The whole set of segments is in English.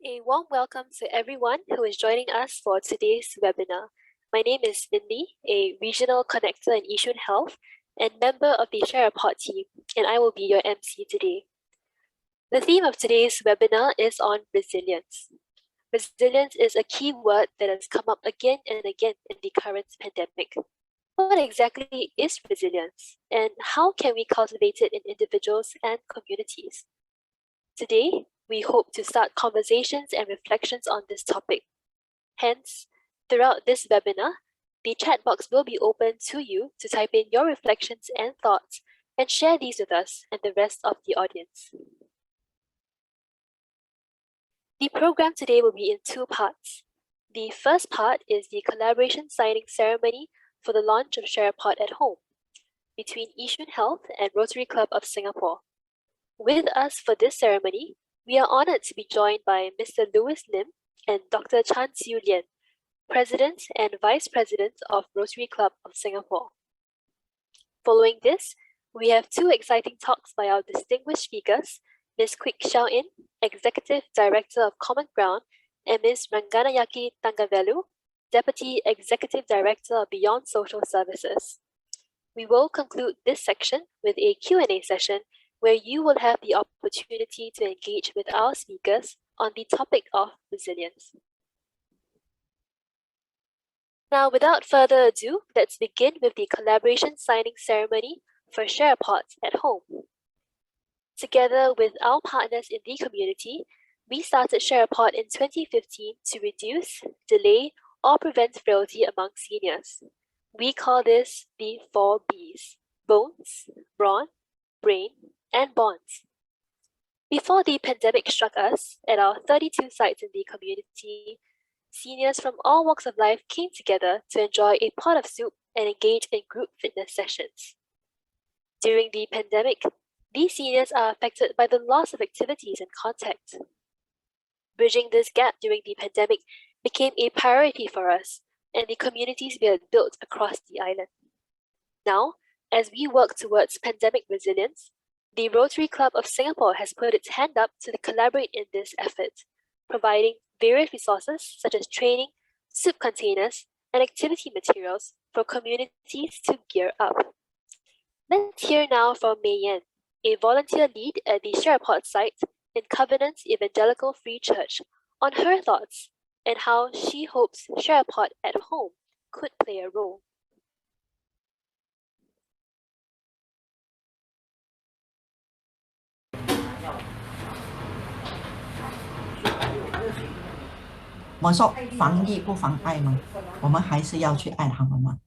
A warm welcome to everyone who is joining us for today's webinar. My name is Mindy, a regional connector in Yishun Health and member of the Shiao-Yin team, and I will be your MC today. The theme of today's webinar is on resilience. Resilience is a key word that has come up again and again in the current pandemic. What exactly is resilience, and how can we cultivate it in individuals and communities? Today, we hope to start conversations and reflections on this topic. Hence, throughout this webinar, the chat box will be open to you to type in your reflections and thoughts and share these with us and the rest of the audience. The program today will be in two parts. The first part is the collaboration signing ceremony for the launch of Shiao-Yin at Home between Yishun Health and Rotary Club of Singapore. With us for this ceremony, we are honored to be joined by Mr. Louis Lim and Dr. Chan Siu Lian, President and Vice President of Rotary Club of Singapore. Following this, we have two exciting talks by our distinguished speakers, Ms. Kuik Shiao-Yin, Executive Director of Common Ground, and Ms. Ranganayaki Thangavelu, Deputy Executive Director of Beyond Social Services. We will conclude this section with a Q&A session where you will have the opportunity to engage with our speakers on the topic of resilience. Now, without further ado, let's begin with the collaboration signing ceremony for Shiao-Yin at Home. Together with our partners in the community, we started Shiao-Yin in 2015 to reduce, delay, or prevent frailty among seniors. We call this the 4 Bs: bones, brawn, brain, and bonds. Before the pandemic struck us, at our 32 sites in the community, seniors from all walks of life came together to enjoy a pot of soup and engage in group fitness sessions. During the pandemic, these seniors are affected by the loss of activities and contact. Bridging this gap during the pandemic became a priority for us and the communities we had built across the island. Now, as we work towards pandemic resilience, the Rotary Club of Singapore has put its hand up to collaborate in this effort, providing various resources such as training, soup containers, and activity materials for communities to gear up. Let's hear now from Mei Yan, a volunteer lead at the Shiao-Yin site in Covenant Evangelical Free Church, on her thoughts and how she hopes Shiao-Yin at Home could play a role.我们说防疫不妨碍吗？我们还是要去爱他们吗？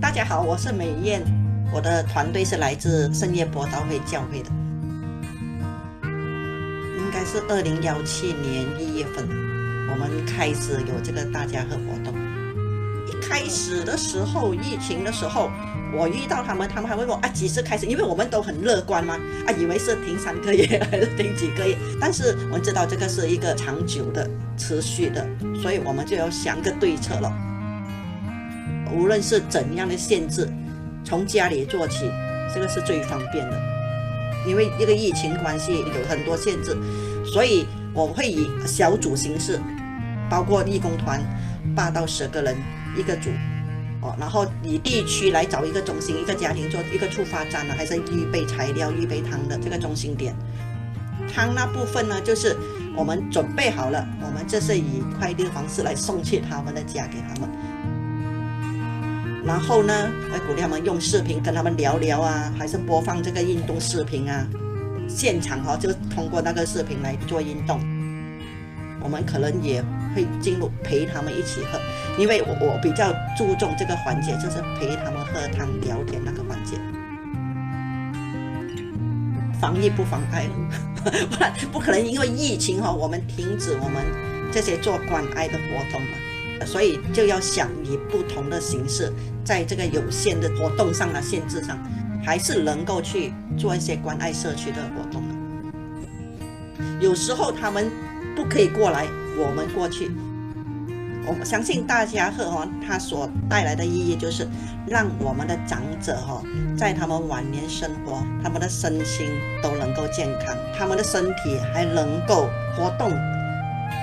大家好，我是美燕，我的团队是来自圣业博道会教会的，应该是2017年1月份，我们开始有这个大家贺活动。一开始的时候，疫情的时候，我遇到他们还问我几时开始，因为我们都很乐观嘛，以为是停3个月还是停几个月，但是我们知道这个是一个长久的、持续的，所以我们就要想一个对策了。无论是怎样的限制，从家里做起，这个是最方便的。因为这个疫情关系有很多限制，所以我会以小组形式，包括义工团8到10个人一个组，然后以地区来找一个中心，一个家庭做一个出发站还是预备材料、预备汤的这个中心点。汤那部分呢，就是我们准备好了，我们这是以快递方式来送去他们的家给他们。然后呢，会鼓励他们用视频跟他们聊聊还是播放这个运动视频现场就通过那个视频来做运动。我们可能也会进入陪他们一起喝，因为我比较注重这个环节，就是陪他们喝汤聊天那个环节。防疫不妨碍，不可能因为疫情我们停止我们这些做关爱的活动嘛，所以就要想以不同的形式，在这个有限的活动上限制上，还是能够去做一些关爱社区的活动的。有时候他们不可以过来，我们过去，我相信大家贺它所带来的意义就是让我们的长者在他们晚年生活，他们的身心都能够健康，他们的身体还能够活动，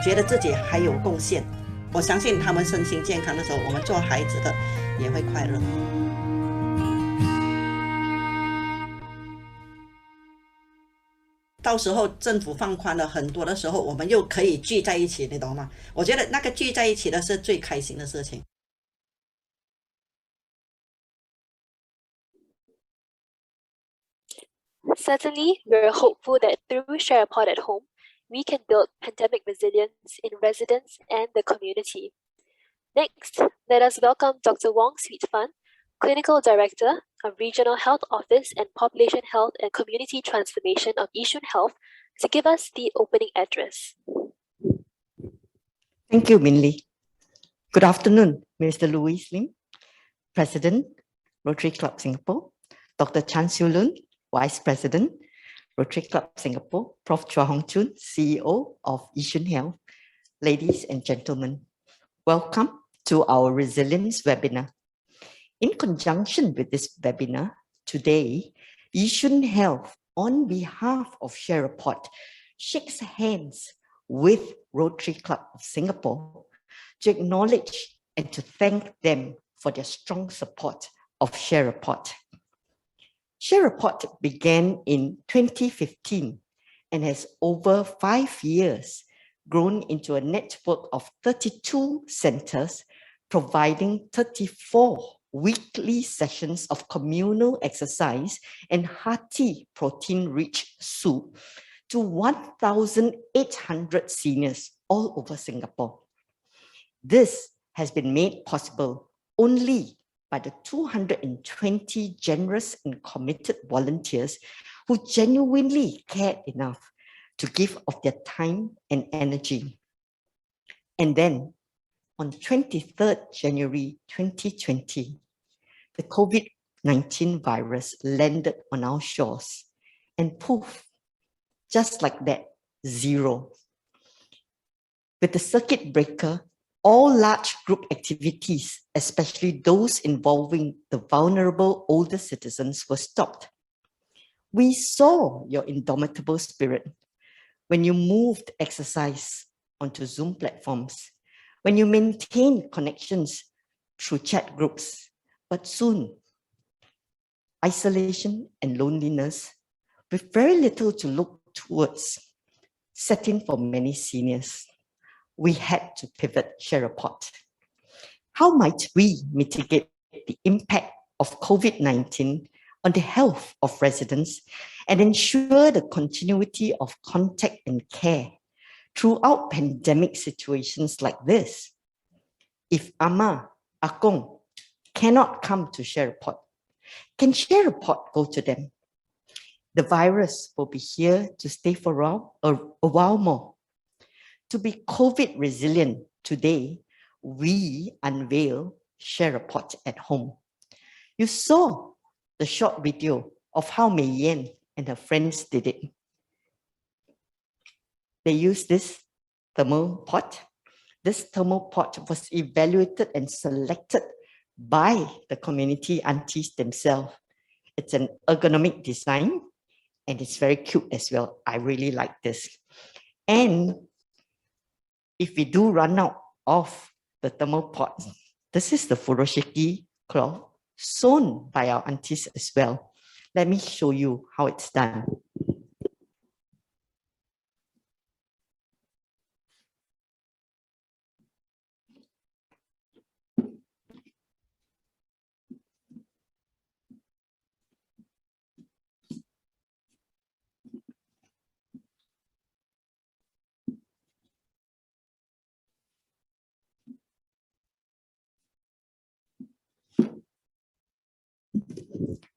觉得自己还有贡献。我相信他们身心健康的时候，我们做孩子的也会快乐。到时候政府放宽了很多的时候，我们又可以聚在一起，你懂吗？我觉得那个聚在一起的是最开心的事情。Certainly, we're hopeful that through SharePod at Home, we can build pandemic resilience in residents and the community. Next, let us welcome Dr. Wong Sweet Fan, Clinical Director of Regional Health Office and Population Health and Community Transformation of Yishun Health, to give us the opening address. Thank you, Min Lee. Good afternoon, Mr. Louis Lim, President, Rotary Club Singapore, Dr. Chan Siu Lun, Vice President, Rotary Club Singapore, Prof. Chua Hong Chun, CEO of Yishun Health. Ladies and gentlemen, welcome to our Resilience webinar. In conjunction with this webinar, today, Yishun Health, on behalf of SharePod, shakes hands with Rotary Club of Singapore to acknowledge and to thank them for their strong support of SharePod. SharePod began in 2015 and has over 5 years grown into a network of 32 centers, providing 34 weekly sessions of communal exercise and hearty protein-rich soup to 1,800 seniors all over Singapore. This has been made possible only by the 220 generous and committed volunteers who genuinely cared enough to give of their time and energy. And then, on 23rd January 2020, the COVID-19 virus landed on our shores, and poof, just like that, zero. With the circuit breaker, all large group activities, especially those involving the vulnerable older citizens, were stopped. We saw your indomitable spirit when you moved exercise onto Zoom platforms, when you maintained connections through chat groups, but soon, isolation and loneliness, with very little to look towards, set in for many seniors. We had to pivot SharePod. How might we mitigate the impact of COVID-19 on the health of residents and ensure the continuity of contact and care throughout pandemic situations like this? If Ama, Akong cannot come to SharePod, can SharePod go to them? The virus will be here to stay for a while more. To be COVID resilient today, we unveil SharePod at Home. You saw the short video of how Mei Yan and her friends did it. They used this thermal pot. This thermal pot was evaluated and selected by the community aunties themselves. It's an ergonomic design and it's very cute as well. I really like this. And if we do run out of the thermal pot, this is the furoshiki cloth sewn by our aunties as well. Let me show you how it's done.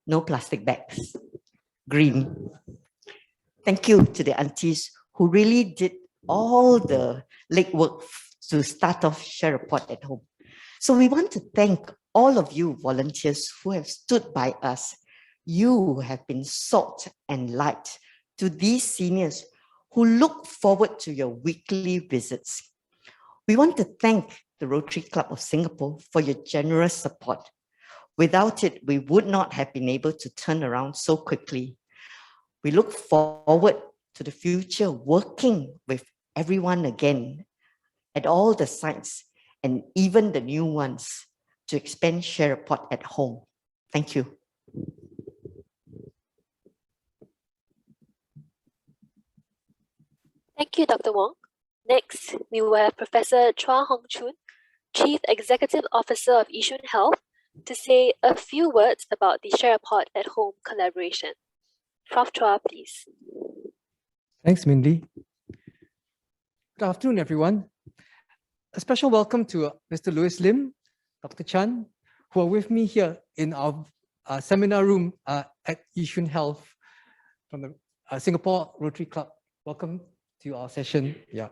No plastic bags, green. Thank you to the aunties who really did all the legwork to start off SharePod at Home. So we want to thank all of you volunteers who have stood by us. You have been salt and light to these seniors who look forward to your weekly visits. We want to thank the Rotary Club of Singapore, for your generous support. Without it, we would not have been able to turn around so quickly. We look forward to the future working with everyone again at all the sites and even the new ones to expand Share a Pot at home. Thank you. Thank you, Dr. Wong. Next, we will have Professor Chua Hong Chun, Chief Executive Officer of Yishun Health, to say a few words about the Share a Pot at Home collaboration. Prof. Chua, please. Thanks, Mindy. Good afternoon, everyone. A special welcome to Mr. Louis Lim, Dr. Chan, who are with me here in our seminar room at Yishun Health from the Singapore Rotary Club. Welcome to our session. Yeah.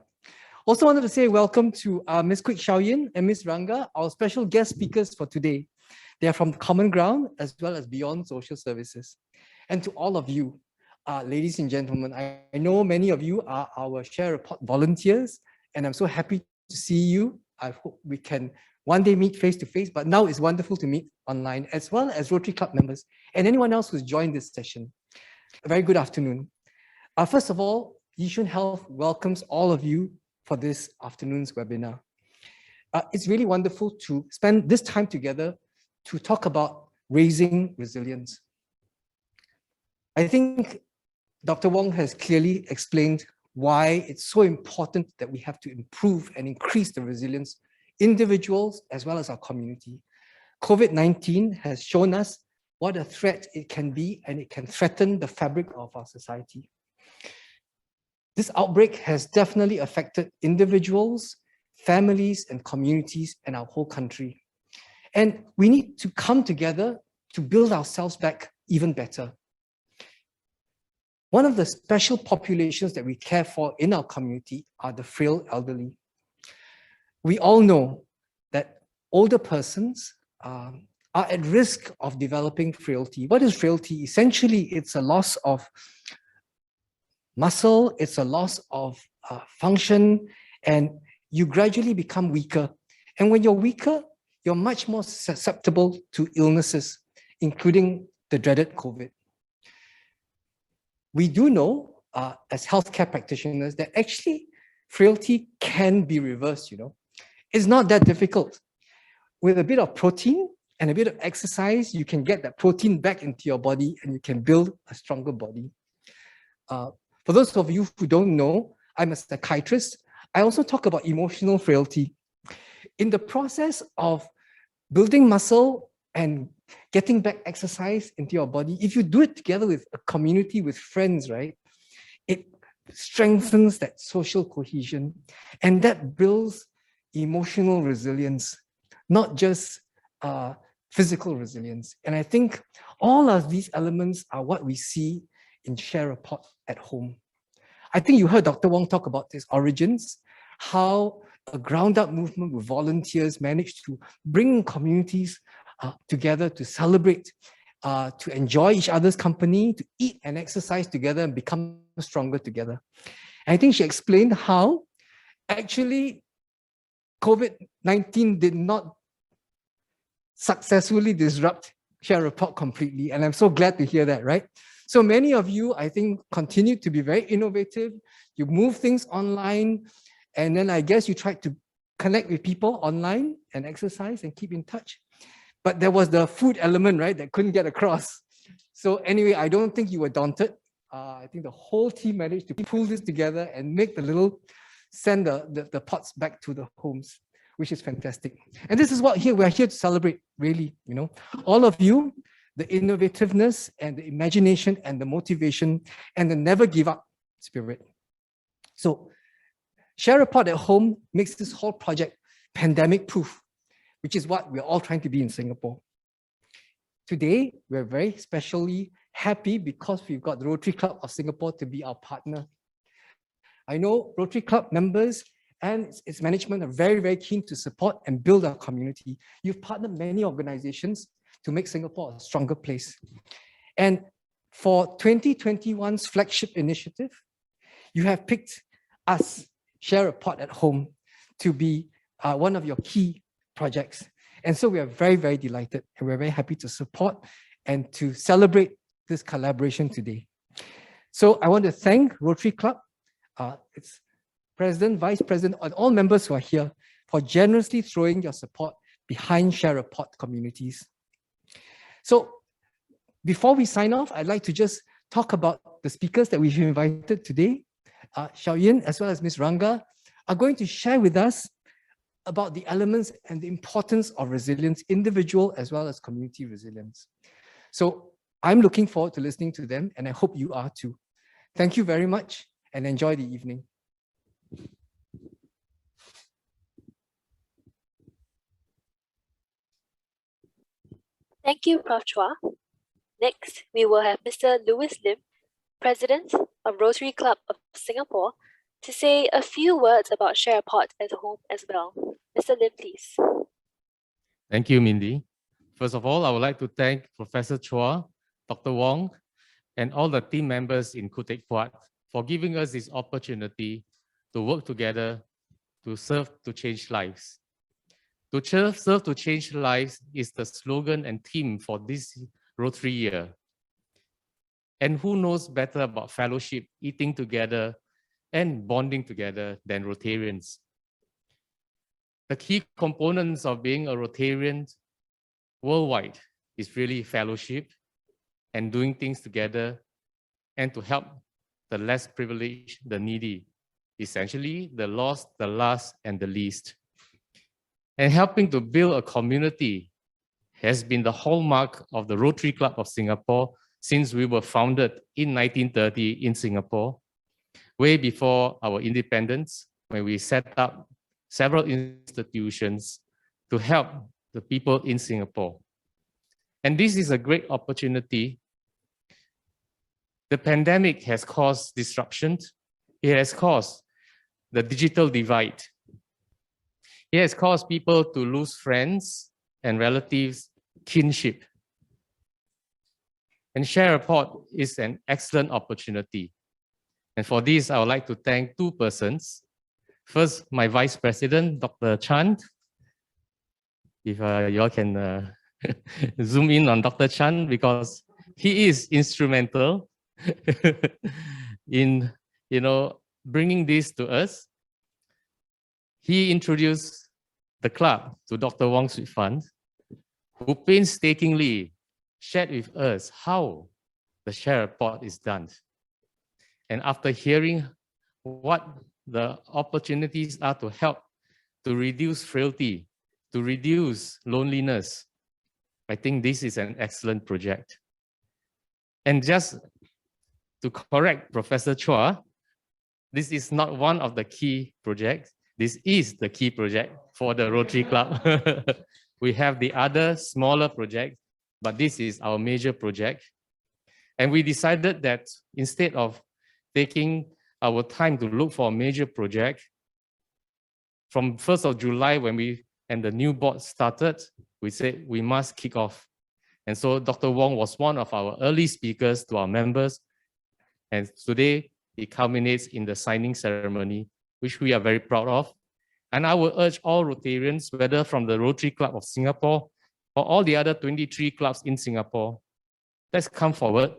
Also wanted to say welcome to Ms. Kuik, Shiao-Yin and Ms. Ranga, our special guest speakers for today. They are from the Common Ground as well as Beyond Social Services. And to all of you, ladies and gentlemen, I know many of you are our Share a Pot volunteers, and I'm so happy to see you. I hope we can one day meet face to face, but now it's wonderful to meet online, as well as Rotary Club members and anyone else who's joined this session. A very good afternoon. First of all, Yishun Health welcomes all of you for this afternoon's webinar. It's really wonderful to spend this time together to talk about raising resilience. I think Dr. Wong has clearly explained why it's so important that we have to improve and increase the resilience individuals as well as our community. COVID-19 has shown us what a threat it can be, and it can threaten the fabric of our society. This outbreak has definitely affected individuals, families, and communities in our whole country. And we need to come together to build ourselves back even better. One of the special populations that we care for in our community are the frail elderly. We all know that older persons are at risk of developing frailty. What is frailty? Essentially, it's a loss of muscle, it's a loss of function, and you gradually become weaker. And when you're weaker, you're much more susceptible to illnesses, including the dreaded COVID. We do know, as healthcare practitioners, that actually frailty can be reversed, It's not that difficult. With a bit of protein and a bit of exercise, you can get that protein back into your body and you can build a stronger body. For those of you who don't know, I'm a psychiatrist. I also talk about emotional frailty. In the process of building muscle and getting back exercise into your body, if you do it together with a community, with friends, right, it strengthens that social cohesion, and that builds emotional resilience, not just physical resilience. And I think all of these elements are what we see in Share a Pot at home. I think you heard Dr. Wong talk about its origins, how a ground-up movement with volunteers managed to bring communities together to celebrate, to enjoy each other's company, to eat and exercise together and become stronger together. And I think she explained how actually COVID-19 did not successfully disrupt Share a Pot completely. And I'm so glad to hear that, right? So many of you, I think, continue to be very innovative. You move things online, and then I guess you tried to connect with people online and exercise and keep in touch. But there was the food element, right, that couldn't get across. So anyway, I don't think you were daunted. I think the whole team managed to pull this together and make send the pots back to the homes, which is fantastic. And this is what we're here to celebrate, really, all of you, the innovativeness and the imagination and the motivation and the never give up spirit. So Share a Pot at home makes this whole project pandemic proof, which is what we're all trying to be in Singapore. Today, we're very specially happy because we've got the Rotary Club of Singapore to be our partner. I know Rotary Club members and its management are very, very keen to support and build our community. You've partnered many organizations to make Singapore a stronger place. And for 2021's flagship initiative, you have picked us, Share a Pot at Home, to be one of your key projects. And so we are very, very delighted and we're very happy to support and to celebrate this collaboration today. So I want to thank Rotary Club, its president, vice president, and all members who are here for generously throwing your support behind Share a Pot communities. So before we sign off, I'd like to just talk about the speakers that we've invited today. Shiao-Yin as well as Ms. Ranga are going to share with us about the elements and the importance of resilience, individual as well as community resilience. So I'm looking forward to listening to them, and I hope you are too. Thank you very much and enjoy the evening. Thank you, Prof. Chua. Next, we will have Mr. Louis Lim, President of Rotary Club of Singapore, to say a few words about Share a Pot at home as well. Mr. Lim, please. Thank you, Mindy. First of all, I would like to thank Professor Chua, Dr. Wong, and all the team members in Kuik for giving us this opportunity to work together to serve to change lives. To serve to change lives is the slogan and theme for this Rotary year. And who knows better about fellowship, eating together, and bonding together than Rotarians? The key components of being a Rotarian worldwide is really fellowship and doing things together and to help the less privileged, the needy, essentially the lost, the last, and the least. And helping to build a community has been the hallmark of the Rotary Club of Singapore since we were founded in 1930 in Singapore, way before our independence, when we set up several institutions to help the people in Singapore. And this is a great opportunity. The pandemic has caused disruptions. It has caused the digital divide. It has caused people to lose friends and relatives, kinship. And Share a Pot is an excellent opportunity. And for this, I would like to thank two persons. First, my Vice President, Dr. Chan. If you all can zoom in on Dr. Chan, because he is instrumental in bringing this to us. He introduced the club to Dr. Wong Swee Fund, who painstakingly shared with us how the Share a Pot is done. And after hearing what the opportunities are to help to reduce frailty, to reduce loneliness, I think this is an excellent project. And just to correct Professor Chua, this is not one of the key projects. This is the key project for the Rotary Club. We have the other smaller projects, but this is our major project. And we decided that instead of taking our time to look for a major project, from 1st of July when the new board started, we said we must kick off. And so Dr. Wong was one of our early speakers to our members. And today it culminates in the signing ceremony, which we are very proud of. And I will urge all Rotarians, whether from the Rotary Club of Singapore or all the other 23 clubs in Singapore, let's come forward,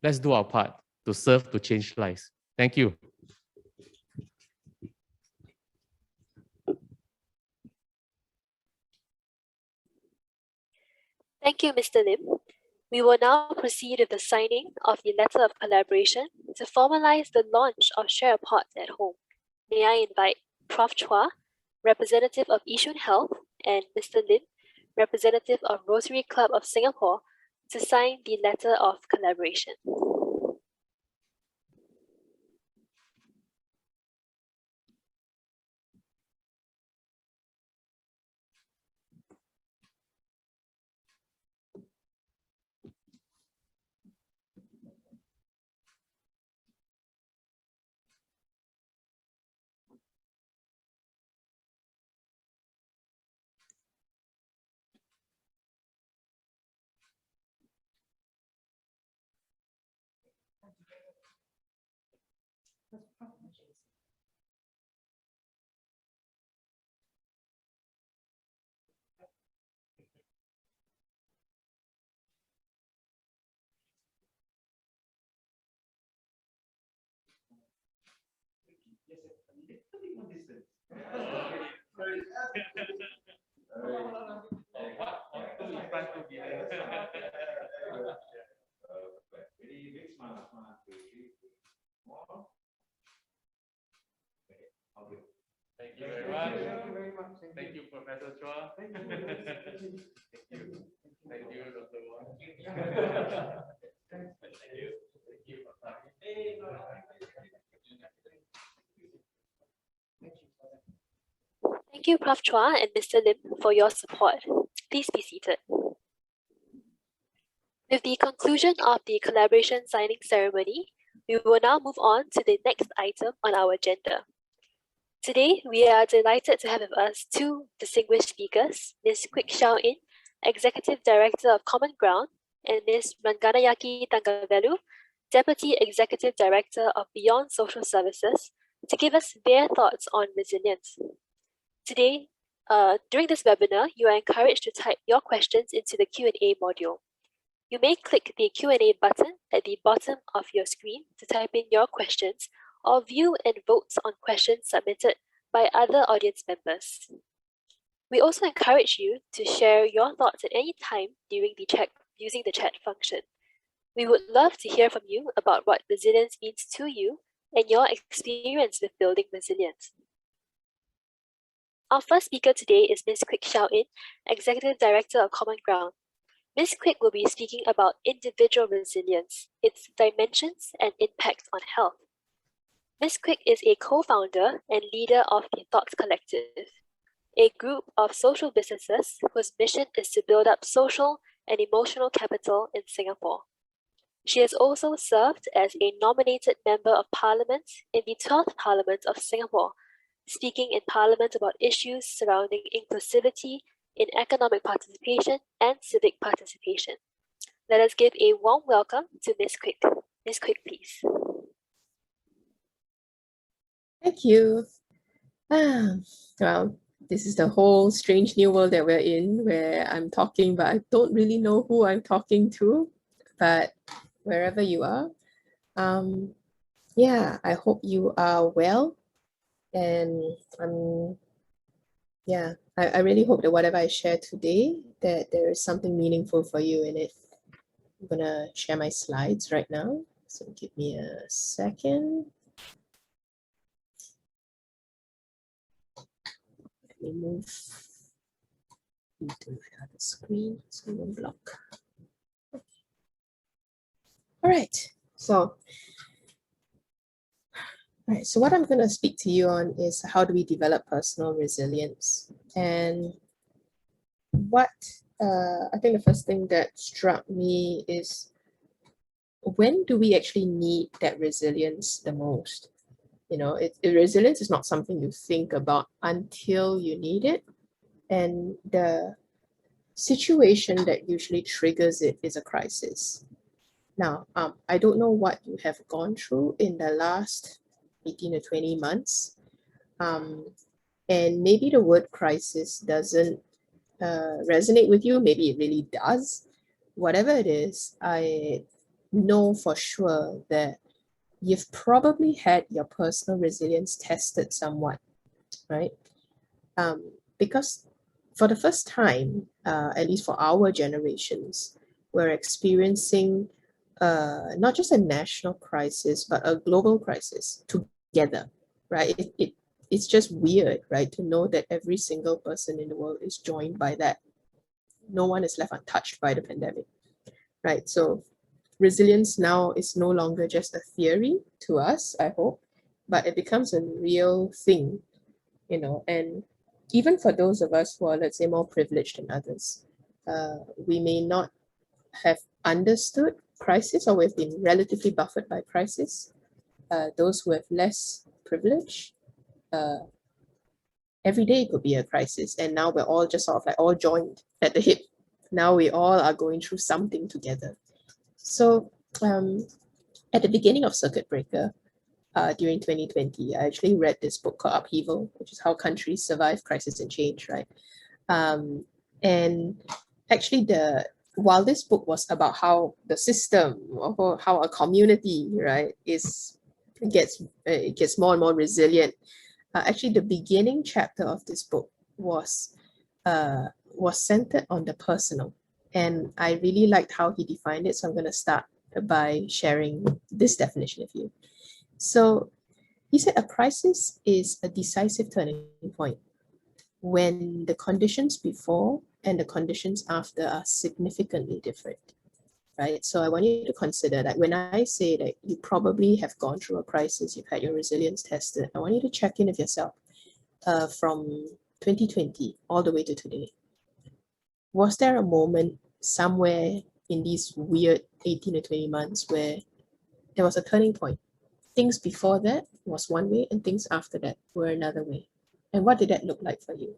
let's do our part to serve to change lives. Thank you. Thank you, Mr. Lim. We will now proceed with the signing of the letter of collaboration to formalize the launch of Share a Pot at home. May I invite Prof. Chua, representative of Yishun Health, and Mr. Lim, representative of Rotary Club of Singapore, to sign the letter of collaboration. Thank you very much. Thank you very much. Thank you, Professor Chua. Thank you. Thank you, Dr. Wong. Thank you. Thank you for coming. Thank you, Prof. Chua and Mr. Lim, for your support. Please be seated. With the conclusion of the collaboration signing ceremony, we will now move on to the next item on our agenda. Today, we are delighted to have with us two distinguished speakers, Ms. Kuik Shiao-Yin, Executive Director of Common Ground, and Ms. Ranganayaki Thangavelu, Deputy Executive Director of Beyond Social Services, to give us their thoughts on resilience. Today, during this webinar, you are encouraged to type your questions into the Q&A module. You may click the Q&A button at the bottom of your screen to type in your questions or view and vote on questions submitted by other audience members. We also encourage you to share your thoughts at any time during the chat using the chat function. We would love to hear from you about what resilience means to you and your experience with building resilience. Our first speaker today is Ms. Kuik Shiao-Yin, Executive Director of Common Ground. Ms. Kuik will be speaking about individual resilience, its dimensions and impact on health. Ms. Kuik is a co-founder and leader of the Thoughts Collective, a group of social businesses whose mission is to build up social and emotional capital in Singapore. She has also served as a nominated Member of Parliament in the 12th Parliament of Singapore, speaking in Parliament about issues surrounding inclusivity in economic participation and civic participation. Let us give a warm welcome to Ms. Kuik. Ms. Kuik, please. Thank you. Well, this is the whole strange new world that we're in, where I'm talking, but I don't really know who I'm talking to. But wherever you are, yeah, I hope you are well. And I really hope that whatever I share today, that there is something meaningful for you in it. I'm gonna share my slides right now. So give me a second. Let me move into the other screen so it won't block. All right, so what I'm going to speak to you on is how do we develop personal resilience. And what I think the first thing that struck me is, when do we actually need that resilience the most? You know, resilience is not something you think about until you need it. And the situation that usually triggers it is a crisis. Now, I don't know what you have gone through in the last 18 to 20 months. And maybe the word crisis doesn't resonate with you. Maybe it really does. Whatever it is, I know for sure that you've probably had your personal resilience tested somewhat, right? Because for the first time, at least for our generations, we're experiencing not just a national crisis, but a global crisis together, right? It's just weird, right? To know that every single person in the world is joined by that. No one is left untouched by the pandemic, right? So resilience now is no longer just a theory to us, I hope, but it becomes a real thing, you know. And even for those of us who are, let's say, more privileged than others, we may not have understood crisis, or we've been relatively buffered by crisis. Those who have less privilege, every day could be a crisis. And now we're all just sort of like all joined at the hip. Now we all are going through something together. So at the beginning of Circuit Breaker, during 2020, I actually read this book called Upheaval, which is how countries survive crisis and change, right? And actually while this book was about how the system, or how a community, right, gets more and more resilient, Actually, the beginning chapter of this book was centered on the personal. And I really liked how he defined it. So I'm going to start by sharing this definition with you. So he said a crisis is a decisive turning point when the conditions before and the conditions after are significantly different, right? So I want you to consider that when I say that you probably have gone through a crisis, you've had your resilience tested, I want you to check in with yourself from 2020 all the way to today. Was there a moment somewhere in these weird 18 to 20 months where there was a turning point? Things before that was one way and things after that were another way. And what did that look like for you?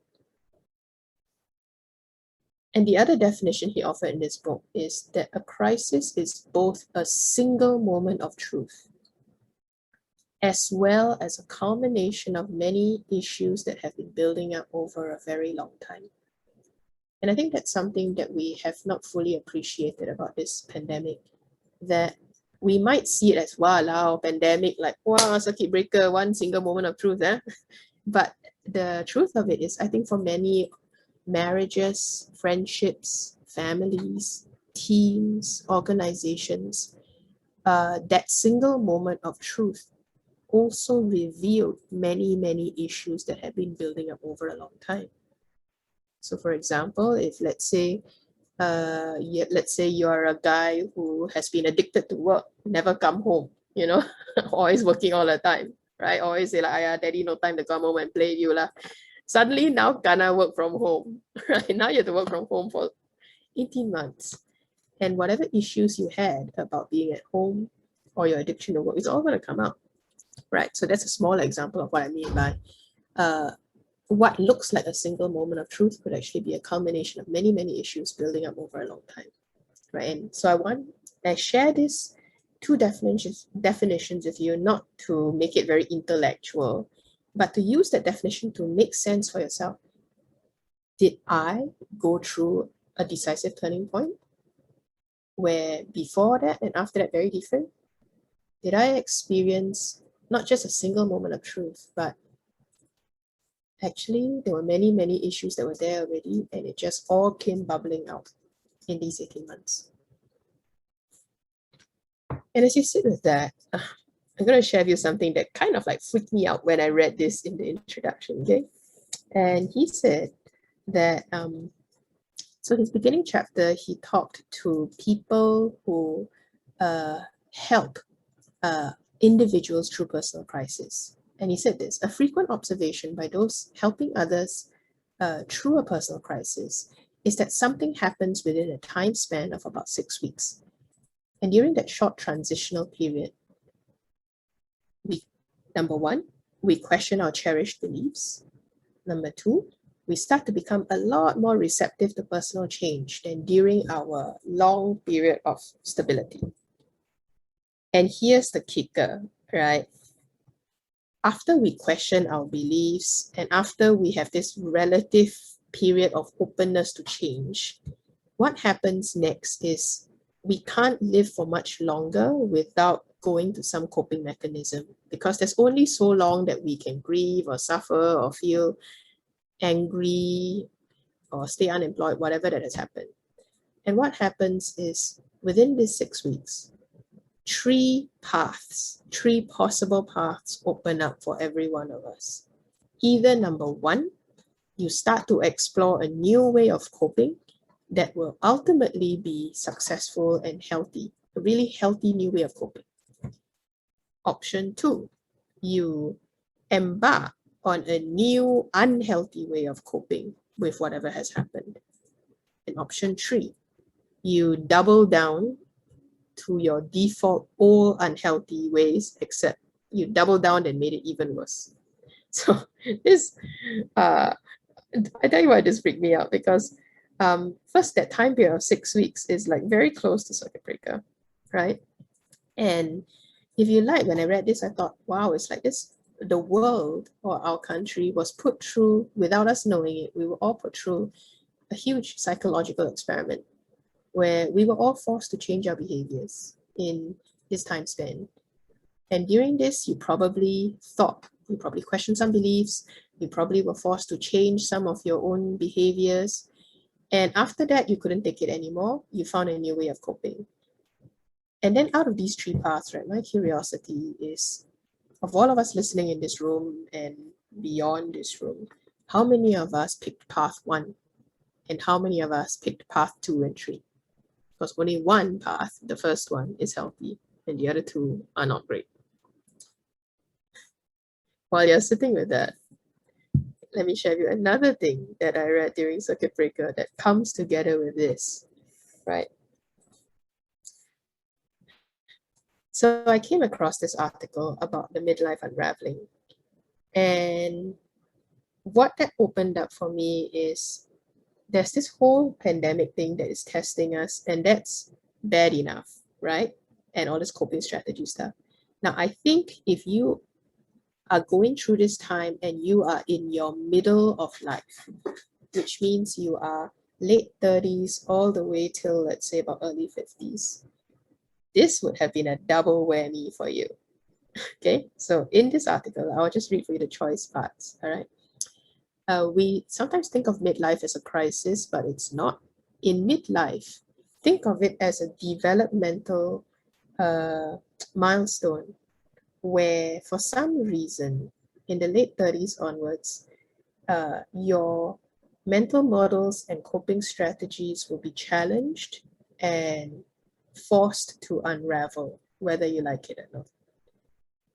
And the other definition he offered in this book is that a crisis is both a single moment of truth, as well as a culmination of many issues that have been building up over a very long time. And I think that's something that we have not fully appreciated about this pandemic, that we might see it as, wow, pandemic, like, wow, circuit breaker, one single moment of truth. But the truth of it is, I think for many marriages, friendships, families, teams, organizations, that single moment of truth also revealed many, many issues that have been building up over a long time. So for example, if let's say you're a guy who has been addicted to work, never come home, you know, always working all the time, right? Always say like, daddy, no time to come home and play with you lah. Suddenly now gonna work from home, right? Now you have to work from home for 18 months. And whatever issues you had about being at home or your addiction to work, it's all gonna come out, right? So that's a small example of what I mean by what looks like a single moment of truth could actually be a culmination of many, many issues building up over a long time, right? And so I share these two definitions with you, not to make it very intellectual, but to use that definition to make sense for yourself. Did I go through a decisive turning point where before that and after that very different? Did I experience not just a single moment of truth, but actually there were many, many issues that were there already, and it just all came bubbling out in these 18 months. And as you sit with that, I'm going to share with you something that kind of like freaked me out when I read this in the introduction, okay? And he said that, so his beginning chapter, he talked to people who help individuals through personal crisis. And he said this, a frequent observation by those helping others through a personal crisis is that something happens within a time span of about 6 weeks. And during that short transitional period, number one, we question our cherished beliefs. Number two, we start to become a lot more receptive to personal change than during our long period of stability. And here's the kicker, right? After we question our beliefs and after we have this relative period of openness to change, what happens next is we can't live for much longer without going to some coping mechanism, because there's only so long that we can grieve or suffer or feel angry or stay unemployed, whatever that has happened. And what happens is within these 6 weeks, three possible paths open up for every one of us. Either number one, you start to explore a new way of coping that will ultimately be successful and healthy, a really healthy new way of coping. Option two, you embark on a new unhealthy way of coping with whatever has happened. And option three, you double down to your default old unhealthy ways, except you double down and made it even worse. So this, I tell you why this freaked me out, because first, that time period of 6 weeks is like very close to circuit breaker, right? And if you like, when I read this, I thought, wow, it's like this, the world or our country was put through, without us knowing it, we were all put through a huge psychological experiment where we were all forced to change our behaviors in this time span. And during this, you probably thought You probably questioned some beliefs. You probably were forced to change some of your own behaviors. And after that, you couldn't take it anymore. You found a new way of coping. And then out of these three paths, right, my curiosity is, of all of us listening in this room and beyond this room, how many of us picked path 1? And how many of us picked path 2 and 3? Because only one path, the first one, is healthy, and the other two are not great. While you're sitting with that, let me share with you another thing that I read during circuit breaker that comes together with this, right? So I came across this article about the midlife unraveling. And what that opened up for me is there's this whole pandemic thing that is testing us, and that's bad enough, right? And all this coping strategy stuff. Now, I think if you are going through this time and you are in your middle of life, which means you are late 30s all the way till, let's say, about early 50s, this would have been a double whammy for you. Okay, so in this article, I'll just read for you the choice parts, all right? We sometimes think of midlife as a crisis, but it's not. In midlife, think of it as a developmental milestone where for some reason in the late 30s onwards, your mental models and coping strategies will be challenged and forced to unravel, whether you like it or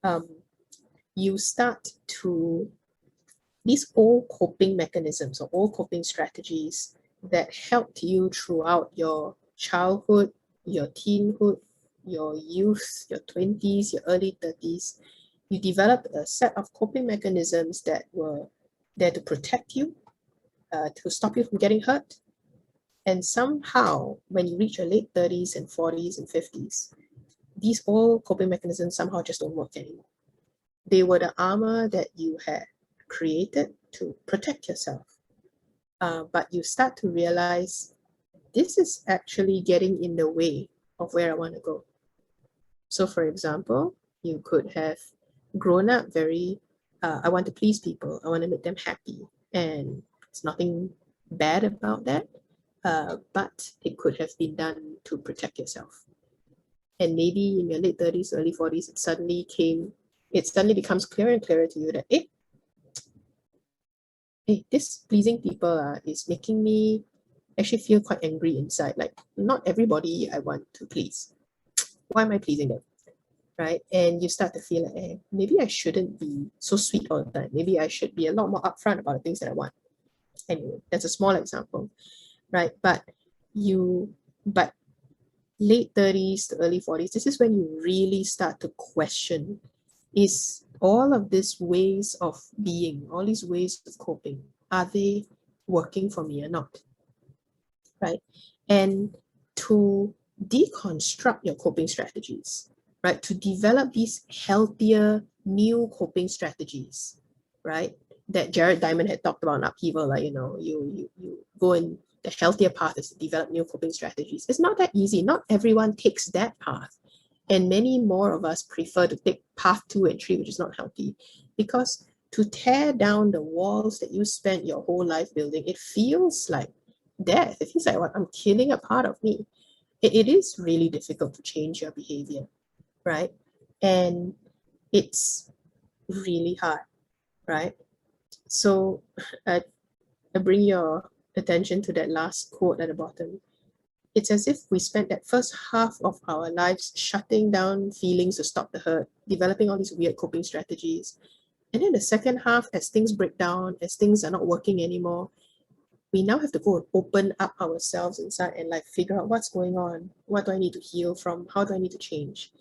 not. You start to, these old coping mechanisms or old coping strategies that helped you throughout your childhood, your teenhood, your youth, your 20s, your early 30s, you developed a set of coping mechanisms that were there to protect you, to stop you from getting hurt. And somehow, when you reach your late 30s and 40s and 50s, these old coping mechanisms somehow just don't work anymore. They were the armor that you had created to protect yourself. But you start to realize this is actually getting in the way of where I want to go. So for example, you could have grown up very, I want to please people, I want to make them happy. And it's nothing bad about that, but it could have been done to protect yourself. And maybe in your late 30s, early 40s, it suddenly becomes clearer and clearer to you that, this pleasing people is making me actually feel quite angry inside. Like, not everybody I want to please. Why am I pleasing them? Right? And you start to feel like, maybe I shouldn't be so sweet all the time. Maybe I should be a lot more upfront about the things that I want. Anyway, that's a small example, right? But late 30s to early 40s, this is when you really start to question, is all of these ways of being, all these ways of coping, are they working for me or not? Right? And to deconstruct your coping strategies, right? To develop these healthier new coping strategies, right? That Jared Diamond had talked about in Upheaval, like, you go in the healthier path is to develop new coping strategies. It's not that easy. Not everyone takes that path. And many more of us prefer to take path 2 and 3, which is not healthy, because to tear down the walls that you spent your whole life building, it feels like death. It feels like I'm killing a part of me. It is really difficult to change your behavior, right? And it's really hard, right? So I bring your attention to that last quote at the bottom. It's as if we spent that first half of our lives shutting down feelings to stop the hurt, developing all these weird coping strategies. And then the second half, as things break down, as things are not working anymore, we now have to go and open up ourselves inside and like figure out what's going on. What do I need to heal from? How do I need to change?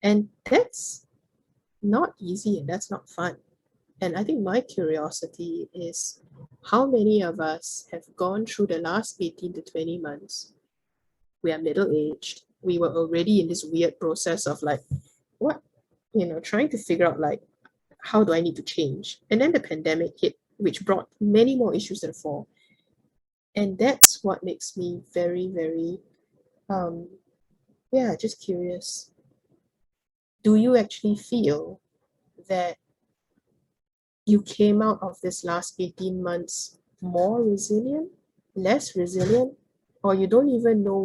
And that's not easy and that's not fun. And I think my curiosity is how many of us have gone through the last 18 to 20 months. We are middle-aged. We were already in this weird process of like, trying to figure out like, how do I need to change? And then the pandemic hit, which brought many more issues to the fore. And that's what makes me very, very, just curious. Do you actually feel that you came out of this last 18 months more resilient, less resilient, or you don't even know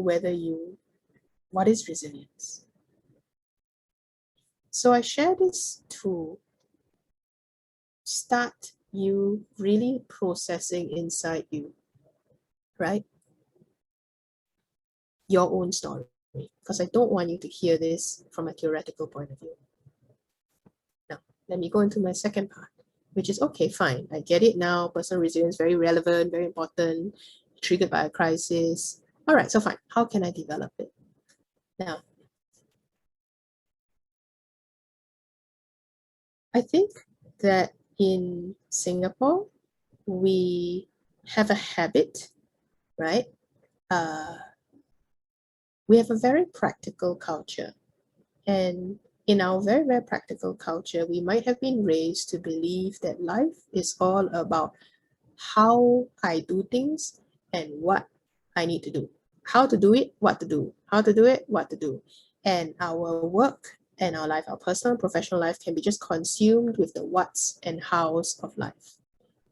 what is resilience. So I share this to start you really processing inside you, right? Your own story, because I don't want you to hear this from a theoretical point of view. Now, let me go into my second part, which is, okay, fine, I get it now. Personal resilience, very relevant, very important, triggered by a crisis. All right, so fine, how can I develop it? Now, I think that in Singapore, we have a habit, right? We have a very practical culture. And in our very, very practical culture, we might have been raised to believe that life is all about how I do things and what I need to do. How to do it, what to do. How to do it, what to do. And our work and our life, our personal and professional life can be just consumed with the whats and hows of life,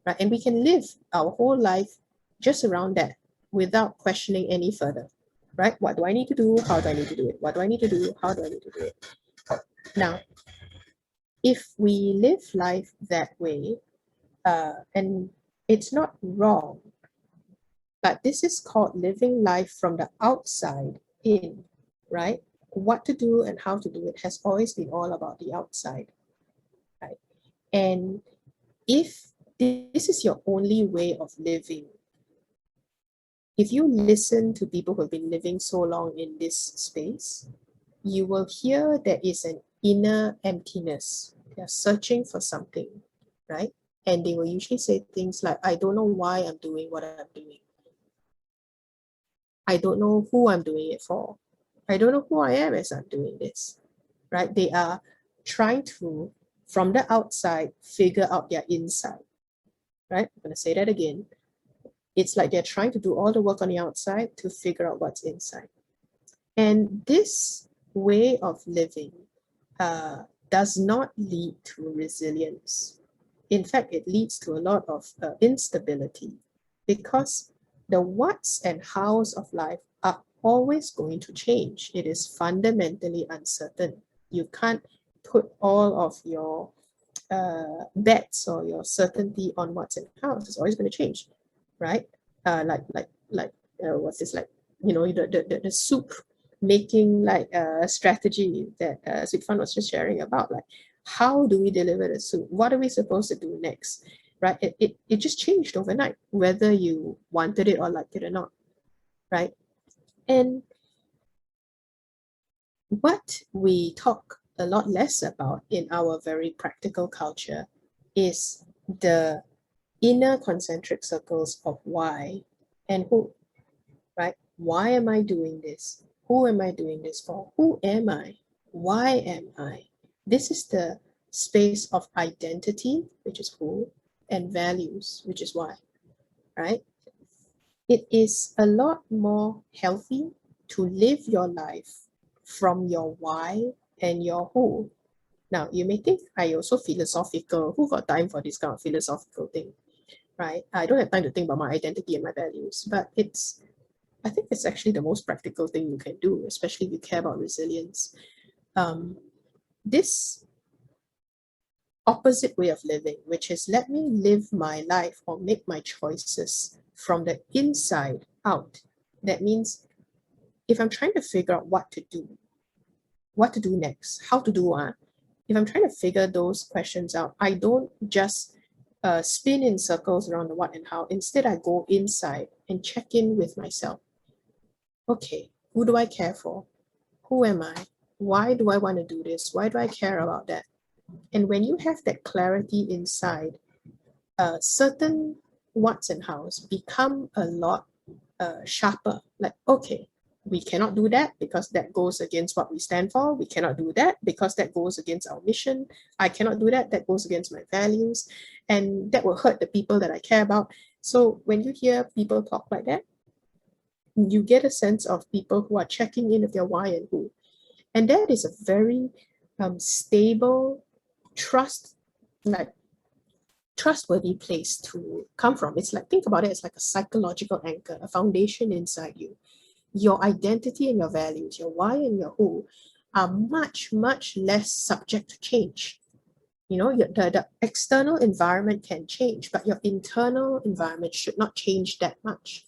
right? And we can live our whole life just around that without questioning any further, right? What do I need to do? How do I need to do it? What do I need to do? How do I need to do it? Now, if we live life that way, and it's not wrong, but this is called living life from the outside in, right? What to do and how to do it has always been all about the outside, right? And if this is your only way of living, if you listen to people who have been living so long in this space, you will hear there is an inner emptiness. They are searching for something, right? And they will usually say things like, I don't know why I'm doing what I'm doing. I don't know who I'm doing it for. I don't know who I am as I'm doing this, right? They are trying to, from the outside, figure out their inside, right? I'm going to say that again. It's like they're trying to do all the work on the outside to figure out what's inside. And this way of living does not lead to resilience. In fact, it leads to a lot of instability, because the whats and hows of life are always going to change. It is fundamentally uncertain. You can't put all of your bets or your certainty on whats and hows. It's always going to change, right? What's this, like, you know, the soup making like strategy that Sweet Fun was just sharing about, like, how do we deliver the soup? What are we supposed to do next? Right? It just changed overnight, whether you wanted it or liked it or not, right? And what we talk a lot less about in our very practical culture is the inner concentric circles of why and who, right? Why am I doing this? Who am I doing this for? Who am I? Why am I? This is the space of identity, which is who, and values, which is why, right? It is a lot more healthy to live your life from your why and your who. Now, you may think, I also philosophical. Who got time for this kind of philosophical thing, right? I don't have time to think about my identity and my values, but I think it's actually the most practical thing you can do, especially if you care about resilience. This opposite way of living, which is, let me live my life or make my choices from the inside out. That means if I'm trying to figure out what to do next, how to do it, if I'm trying to figure those questions out, I don't just spin in circles around the what and how. Instead, I go inside and check in with myself. Okay, who do I care for? Who am I? Why do I want to do this? Why do I care about that? And when you have that clarity inside, certain whats and hows become a lot sharper. Like, okay, we cannot do that because that goes against what we stand for. We cannot do that because that goes against our mission. I cannot do that. That goes against my values. And that will hurt the people that I care about. So when you hear people talk like that, you get a sense of people who are checking in with their why and who. And that is a very stable trust, like trustworthy place to come from. It's like, think about it, it's like a psychological anchor, a foundation inside you. Your identity and your values, your why and your who, are much, much less subject to change. You know, the external environment can change, but your internal environment should not change that much.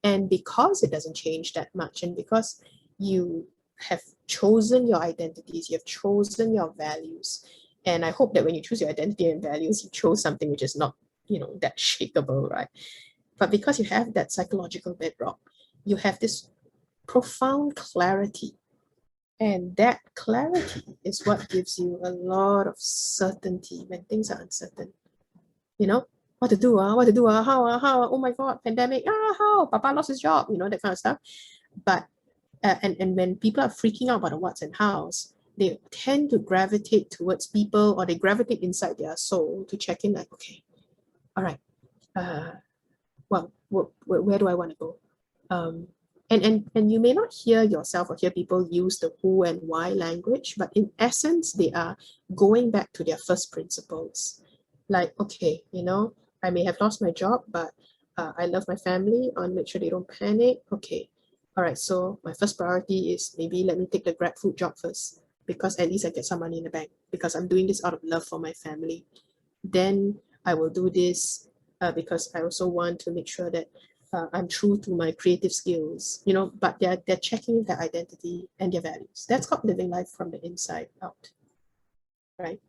And because it doesn't change that much, and because you have chosen your identities, you have chosen your values, and I hope that when you choose your identity and values, you chose something which is not, you know, that shakeable, right? But because you have that psychological bedrock, you have this profound clarity. And that clarity is what gives you a lot of certainty when things are uncertain. You know, what to do, how, oh my God, pandemic, how, Papa lost his job, you know, that kind of stuff. But, and when people are freaking out about the what's and hows, they tend to gravitate towards people, or they gravitate inside their soul to check in, like, okay, all right, well, where do I want to go? And you may not hear yourself or hear people use the who and why language, but in essence, they are going back to their first principles. Like, okay, you know, I may have lost my job, but I love my family. I want to make sure they don't panic. Okay, all right, so my first priority is maybe let me take the Grab food job first, because at least I get some money in the bank, because I'm doing this out of love for my family. Then I will do this because I also want to make sure that I'm true to my creative skills, you know, but they're checking their identity and their values. That's called living life from the inside out, right?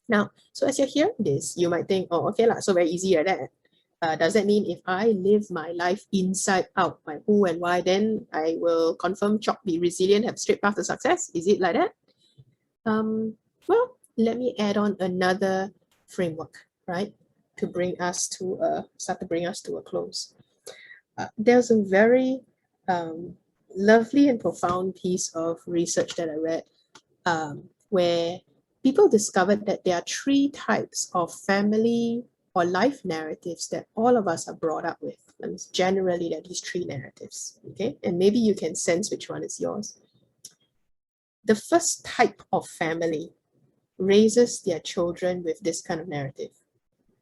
Now, so as you're hearing this, you might think, oh, okay, so very easy like that. Does that mean if I live my life inside out, my who and why, then I will confirm, chop, be resilient, have straight path to success? Is it like that? Well, let me add on another framework, right? To bring us to start to bring us to a close. There's a very lovely and profound piece of research that I read where people discovered that there are 3 types of family or life narratives that all of us are brought up with. And generally, there are these 3 narratives, okay? And maybe you can sense which one is yours. The first type of family raises their children with this kind of narrative,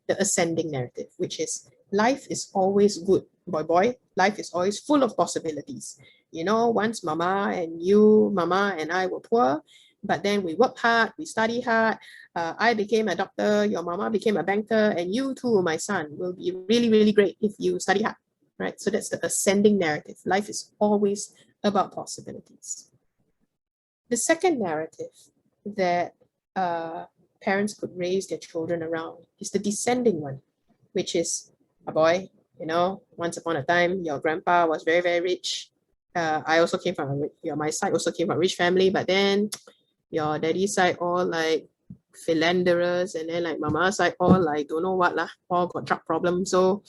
the ascending narrative, which is life is always good, boy, life is always full of possibilities. You know, once mama and I were poor, but then we worked hard, we study hard. I became a doctor, your mama became a banker, and you too, my son, will be really, really great if you study hard, right? So that's the ascending narrative. Life is always about possibilities. The second narrative that parents could raise their children around is the descending one, which is, a boy, you know, once upon a time, your grandpa was very, very rich. I also came from, my side also came from a rich family, but then your daddy's side all like philanderers, and then like mama's side all like don't know what lah, all got drug problems. So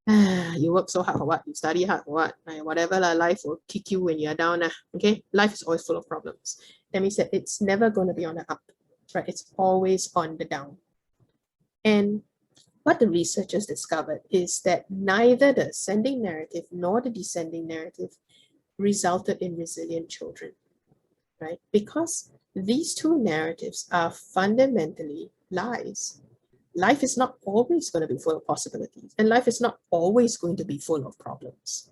you work so hard for what? You study hard for what? Whatever lah, life will kick you when you're down. Okay, life is always full of problems. That means that it's never going to be on the up, right? It's always on the down. And what the researchers discovered is that neither the ascending narrative nor the descending narrative resulted in resilient children, right? Because these 2 narratives are fundamentally lies. Life is not always going to be full of possibilities, and life is not always going to be full of problems.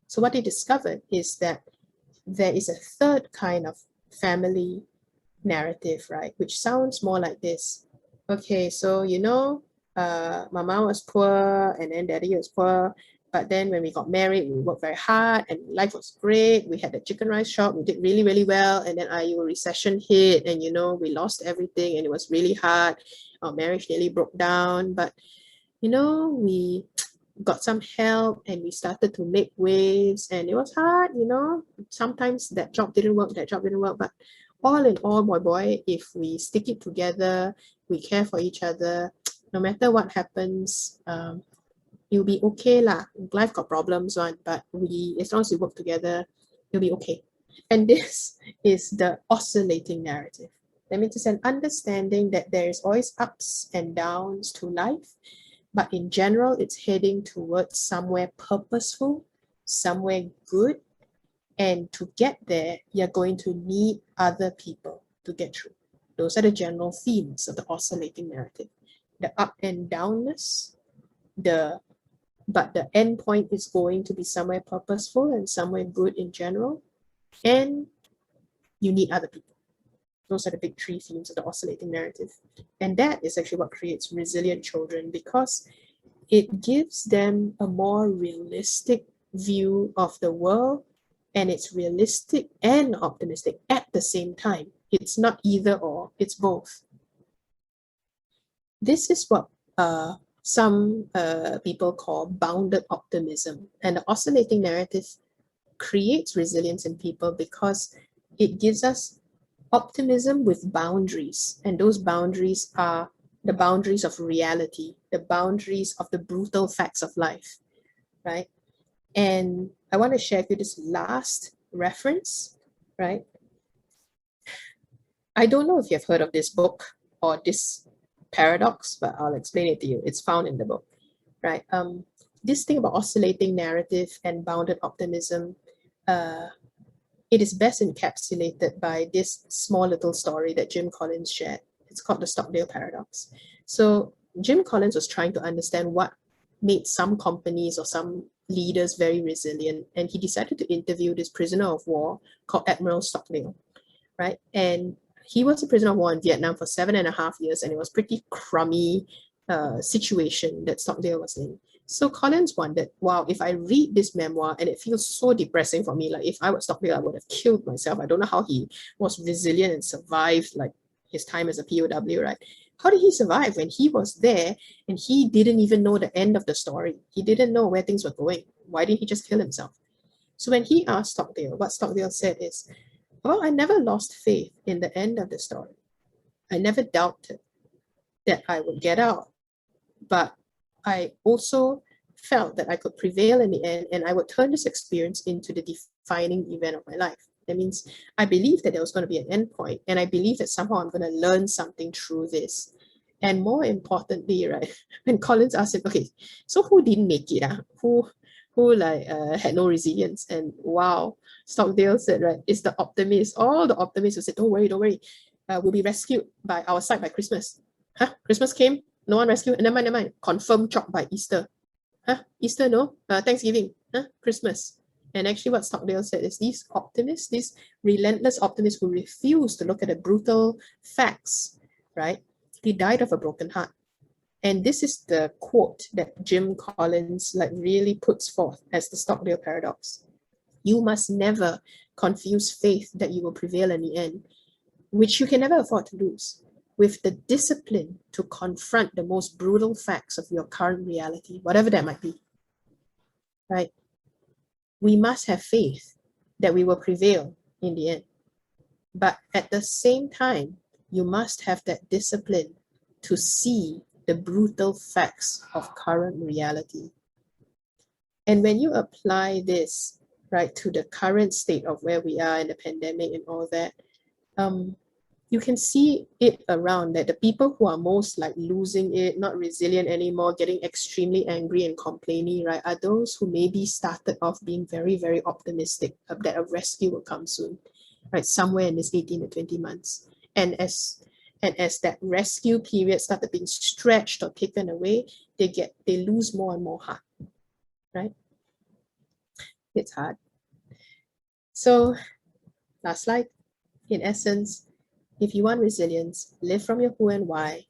So what they discovered is that there is a third kind of family narrative, right? Which sounds more like this. Okay, so you know, mama was poor and then daddy was poor, but then when we got married, we worked very hard and life was great. We had a chicken rice shop, we did really, really well, and then a recession hit, and you know, we lost everything and it was really hard. Our marriage nearly broke down, but you know, we got some help and we started to make waves, and it was hard, you know. Sometimes that job didn't work, but all in all, boy, if we stick it together, we care for each other, no matter what happens, you'll be okay lah. Life got problems one, but as long as we work together, you'll be okay. And this is the oscillating narrative. That means it's an understanding that there is always ups and downs to life, but in general, it's heading towards somewhere purposeful, somewhere good. And to get there, you're going to need other people to get through. Those are the general themes of the oscillating narrative. the up and downness, but the end point is going to be somewhere purposeful and somewhere good in general. And you need other people. Those are the big three themes of the oscillating narrative. And that is actually what creates resilient children, because it gives them a more realistic view of the world, and it's realistic and optimistic at the same time. It's not either or, it's both. This is what some people call bounded optimism. And the oscillating narrative creates resilience in people because it gives us optimism with boundaries. And those boundaries are the boundaries of reality, the boundaries of the brutal facts of life, right? And I want to share with you this last reference, right? I don't know if you've heard of this book or this paradox, but I'll explain it to you. It's found in the book, right? This thing about oscillating narrative and bounded optimism, it is best encapsulated by this small little story that Jim Collins shared. It's called the Stockdale Paradox. So Jim Collins was trying to understand what made some companies or some leaders very resilient, and he decided to interview this prisoner of war called Admiral Stockdale, right? And he was a prisoner of war in Vietnam for 7.5 years, and it was pretty crummy situation that Stockdale was in. So Collins wondered, wow, if I read this memoir and it feels so depressing for me, like if I was Stockdale, I would have killed myself. I don't know how he was resilient and survived like his time as a POW, right? How did he survive when he was there and he didn't even know the end of the story? He didn't know where things were going. Why didn't he just kill himself? So when he asked Stockdale, what Stockdale said is, well, I never lost faith in the end of the story. I never doubted that I would get out, but I also felt that I could prevail in the end, and I would turn this experience into the defining event of my life. That means I believed that there was going to be an end point, and I believe that somehow I'm going to learn something through this. And more importantly, right, when Collins asked him, okay, so who didn't make it? Who had no resilience? And wow, Stockdale said, right, it's the optimists, all the optimists who said, don't worry, we'll be rescued by our side by Christmas. Christmas came, no one rescued, and never mind, confirmed chopped by Easter. Easter, no? Thanksgiving, Christmas. And actually what Stockdale said is these optimists, these relentless optimists who refuse to look at the brutal facts, right? He died of a broken heart. And this is the quote that Jim Collins really puts forth as the Stockdale paradox. You must never confuse faith that you will prevail in the end, which you can never afford to lose, with the discipline to confront the most brutal facts of your current reality, whatever that might be, right? We must have faith that we will prevail in the end. But at the same time, you must have that discipline to see the brutal facts of current reality. And when you apply this, right, to the current state of where we are in the pandemic and all that, you can see it around that the people who are most like losing it, not resilient anymore, getting extremely angry and complaining, right, are those who maybe started off being very, very optimistic that a rescue will come soon, right, somewhere in this 18 to 20 months. And as that rescue period started being stretched or taken away, they lose more and more heart, right? It's hard. So last slide. In essence, if you want resilience, live from your who and why.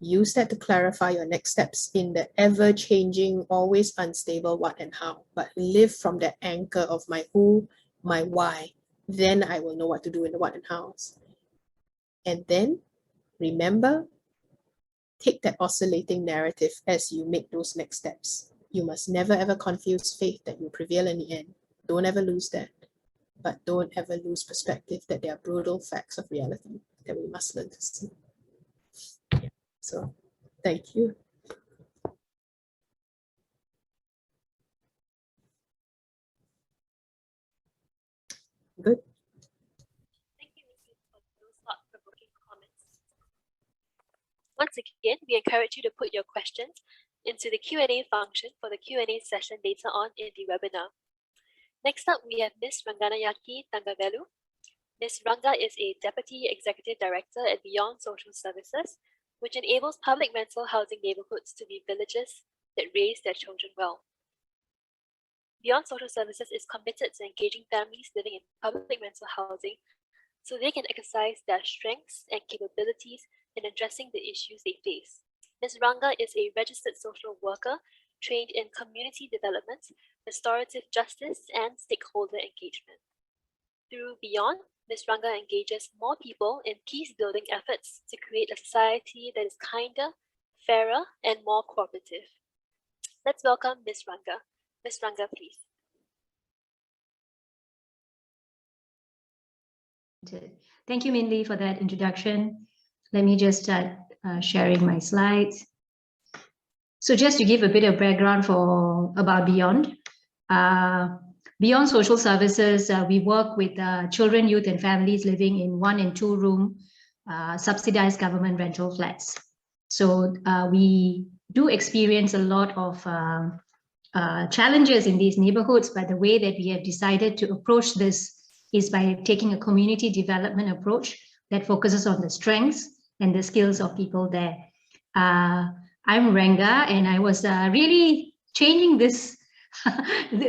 Use that to clarify your next steps in the ever-changing, always unstable what and how. But live from the anchor of my who, my why. Then I will know what to do in the what and hows. And then remember, take that oscillating narrative as you make those next steps. You must never ever confuse faith that you prevail in the end. Don't ever lose that. But don't ever lose perspective that there are brutal facts of reality that we must learn to see. So, thank you. Good. Thank you, Mrs. for those thought-provoking comments. Once again, we encourage you to put your questions into the Q&A function for the Q&A session later on in the webinar. Next up, we have Ms. Ranganayaki Thangavelu. Ms. Ranga is a Deputy Executive Director at Beyond Social Services, which enables public rental housing neighborhoods to be villages that raise their children well. Beyond Social Services is committed to engaging families living in public rental housing so they can exercise their strengths and capabilities in addressing the issues they face. Ms. Ranga is a registered social worker trained in community development, restorative justice, and stakeholder engagement. Through Beyond, Ms. Ranga engages more people in peace-building efforts to create a society that is kinder, fairer, and more cooperative. Let's welcome Ms. Ranga. Ms. Ranga, please. Thank you, Mindy, for that introduction. Let me just start sharing my slides. So just to give a bit of background about Beyond. Beyond Social Services, we work with children, youth, and families living in 1 and 2 room subsidized government rental flats. So we do experience a lot of challenges in these neighborhoods, but the way that we have decided to approach this is by taking a community development approach that focuses on the strengths and the skills of people there. I'm Ranga, and I was really changing this,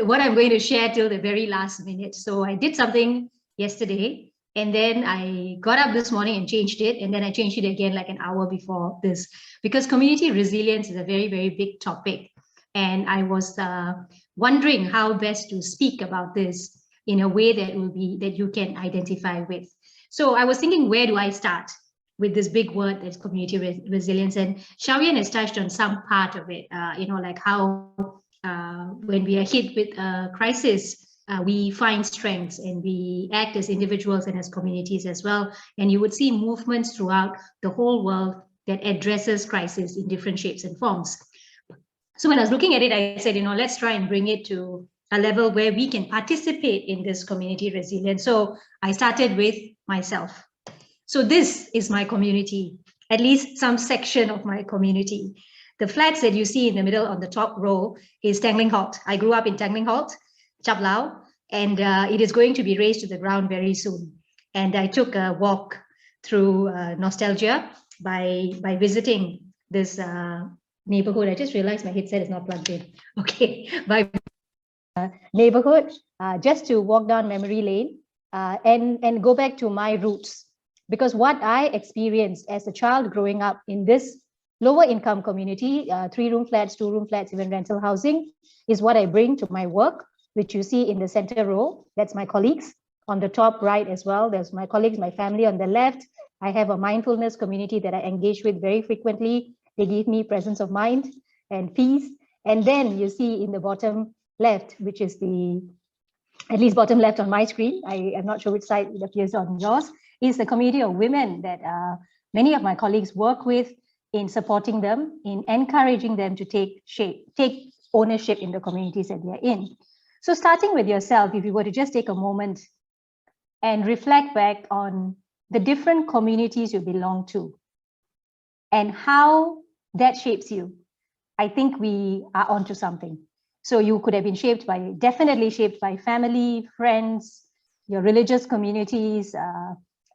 what I'm going to share till the very last minute. So I did something yesterday, and then I got up this morning and changed it, and then I changed it again like an hour before this, because community resilience is a very, very big topic. And I was wondering how best to speak about this in a way that you can identify with. So I was thinking, where do I start with this big word that's community resilience? And Shiao-Yin has touched on some part of it, like how when we are hit with a crisis, we find strengths and we act as individuals and as communities as well. And you would see movements throughout the whole world that addresses crisis in different shapes and forms. So when I was looking at it, I said, let's try and bring it to a level where we can participate in this community resilience. So I started with myself. So this is my community, at least some section of my community. The flats that you see in the middle on the top row is Tangling Halt. I grew up in Tangling Halt, Chap Lao, and it is going to be razed to the ground very soon. And I took a walk through nostalgia by visiting this neighborhood. I just realized my headset is not plugged in. Okay, by neighborhood, just to walk down memory lane and go back to my roots. Because what I experienced as a child growing up in this lower income community, 3-room flats, 2-room flats, even rental housing, is what I bring to my work, which you see in the center row. That's my colleagues. On the top right as well, there's my colleagues, my family. On the left, I have a mindfulness community that I engage with very frequently. They give me presence of mind and peace. And then you see in the bottom left, which is at least bottom left on my screen, I am not sure which side it appears on yours, is the community of women that many of my colleagues work with in supporting them, in encouraging them to take ownership in the communities that they're in. So starting with yourself, if you were to just take a moment and reflect back on the different communities you belong to and how that shapes you, I think we are onto something. So you could have been definitely shaped by family, friends, your religious communities,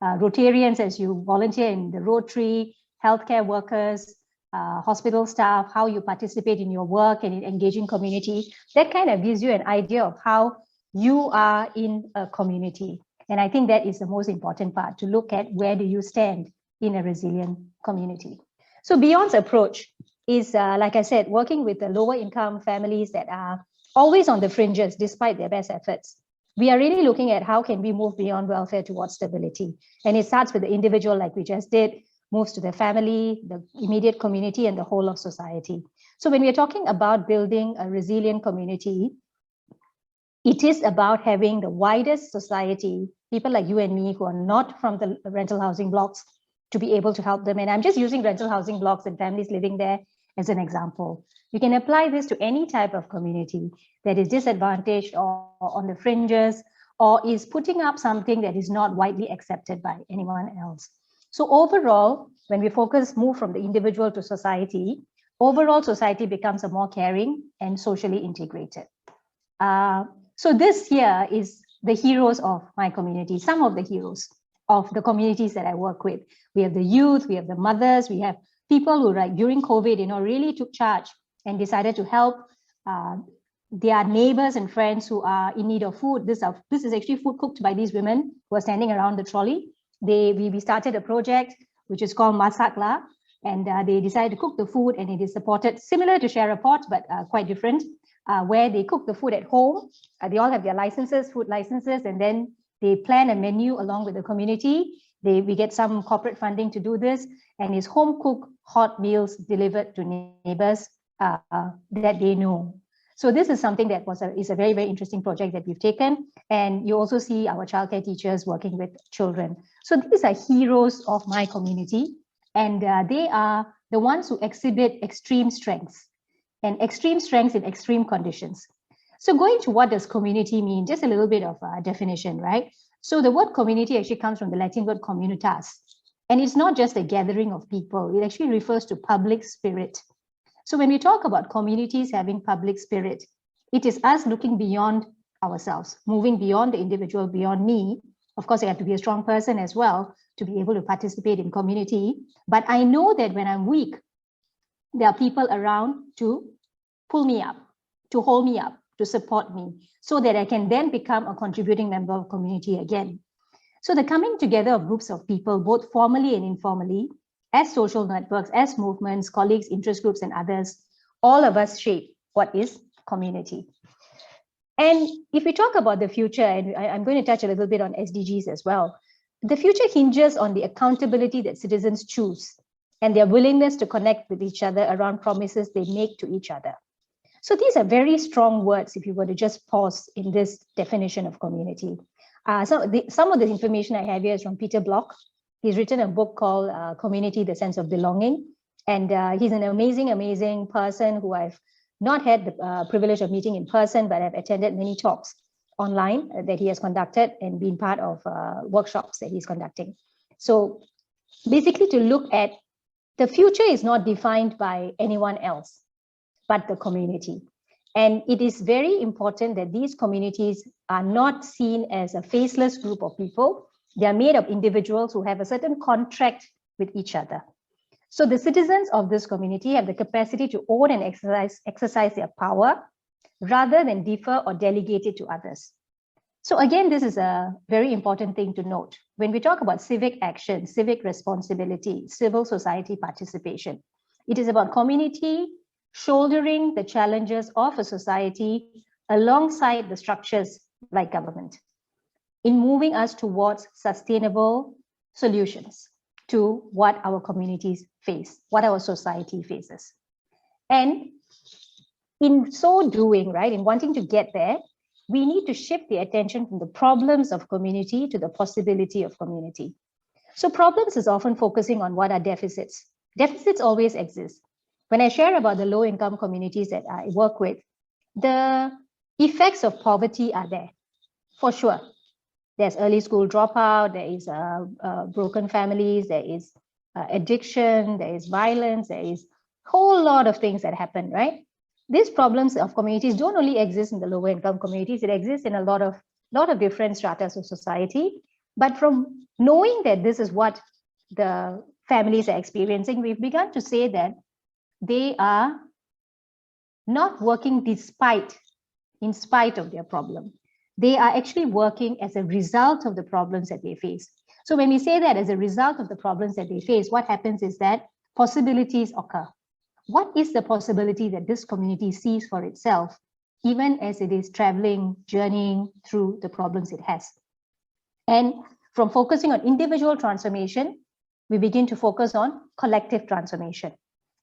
Rotarians as you volunteer in the Rotary, healthcare workers, hospital staff, how you participate in your work and in engaging community. That kind of gives you an idea of how you are in a community. And I think that is the most important part, to look at where do you stand in a resilient community. So Beyond's approach is, like I said, working with the lower income families that are always on the fringes despite their best efforts. We are really looking at how can we move beyond welfare towards stability. And it starts with the individual, like we just did, moves to the family, the immediate community, and the whole of society. So when we're talking about building a resilient community, it is about having the widest society, people like you and me who are not from the rental housing blocks, to be able to help them. And I'm just using rental housing blocks and families living there as an example. You can apply this to any type of community that is disadvantaged or on the fringes, or is putting up something that is not widely accepted by anyone else. So overall, when we move from the individual to society, overall society becomes a more caring and socially integrated. So this here is the heroes of my community, some of the heroes of the communities that I work with. We have the youth, we have the mothers, we have people who, like during COVID, really took charge and decided to help their neighbors and friends who are in need of food. This is actually food cooked by these women who are standing around the trolley. We started a project which is called Masakla, and they decided to cook the food, and it is supported similar to Share a Pot, but quite different, where they cook the food at home. They all have their licenses, food licenses, and then they plan a menu along with the community. We get some corporate funding to do this, and it's home cooked hot meals delivered to neighbors that they know. So this is something that is a very, very interesting project that we've taken. And you also see our childcare teachers working with children. So these are heroes of my community, and they are the ones who exhibit extreme strengths in extreme conditions. So going to what does community mean, just a little bit of a definition, right? So the word community actually comes from the Latin word communitas. And it's not just a gathering of people, it actually refers to public spirit. So when we talk about communities having public spirit, it is us looking beyond ourselves, moving beyond the individual, beyond me. Of course, I have to be a strong person as well to be able to participate in community. But I know that when I'm weak, there are people around to pull me up, to hold me up, to support me, so that I can then become a contributing member of community again. So the coming together of groups of people, both formally and informally, as social networks, as movements, colleagues, interest groups, and others, all of us shape what is community. And if we talk about the future, and I'm going to touch a little bit on SDGs as well, the future hinges on the accountability that citizens choose and their willingness to connect with each other around promises they make to each other. So these are very strong words if you were to just pause in this definition of community. Some of the information I have here is from Peter Block. He's written a book called Community, the Sense of Belonging. And he's an amazing, amazing person who I've not had the privilege of meeting in person, but I've attended many talks online that he has conducted and been part of workshops that he's conducting. So basically to look at the future is not defined by anyone else, but the community. And it is very important that these communities are not seen as a faceless group of people. They are made of individuals who have a certain contract with each other. So the citizens of this community have the capacity to own and exercise their power rather than defer or delegate it to others. So again, this is a very important thing to note. When we talk about civic action, civic responsibility, civil society participation, it is about community shouldering the challenges of a society alongside the structures like government in moving us towards sustainable solutions to what our communities face, what our society faces. And in so doing, right, in wanting to get there, we need to shift the attention from the problems of community to the possibility of community. So problems is often focusing on what are deficits. Deficits always exist. When I share about the low-income communities that I work with, the effects of poverty are there, for sure. There's early school dropout, there is broken families, there is addiction, there is violence, there is a whole lot of things that happen, right? These problems of communities don't only exist in the lower income communities, it exists in a lot of different stratas of society. But from knowing that this is what the families are experiencing, we've begun to say that they are not working in spite of their problem. They are actually working as a result of the problems that they face. So when we say that as a result of the problems that they face, what happens is that possibilities occur. What is the possibility that this community sees for itself, even as it is traveling, journeying through the problems it has? And from focusing on individual transformation, we begin to focus on collective transformation.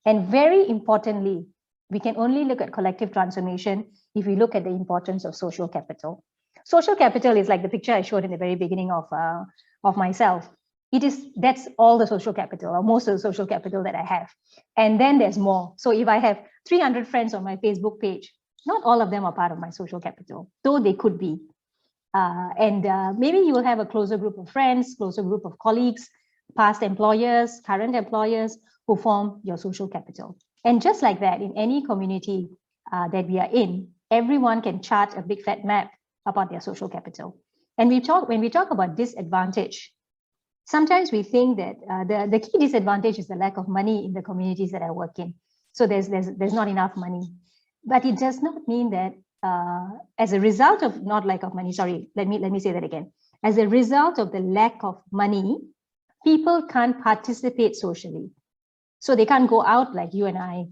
And very importantly, we can only look at collective transformation if we look at the importance of social capital. Social capital is like the picture I showed in the very beginning of myself. That's all the social capital, or most of the social capital that I have. And then there's more. So if I have 300 friends on my Facebook page, not all of them are part of my social capital, though they could be. Maybe you will have a closer group of friends, closer group of colleagues, past employers, current employers, who form your social capital. And just like that, in any community that we are in, everyone can chart a big fat map about their social capital. And when we talk about disadvantage, sometimes we think that the key disadvantage is the lack of money in the communities that I work in. So there's not enough money, but it does not mean that as a result of not lack of money, sorry, let me say that again. As a result of the lack of money, people can't participate socially. So they can't go out like you and I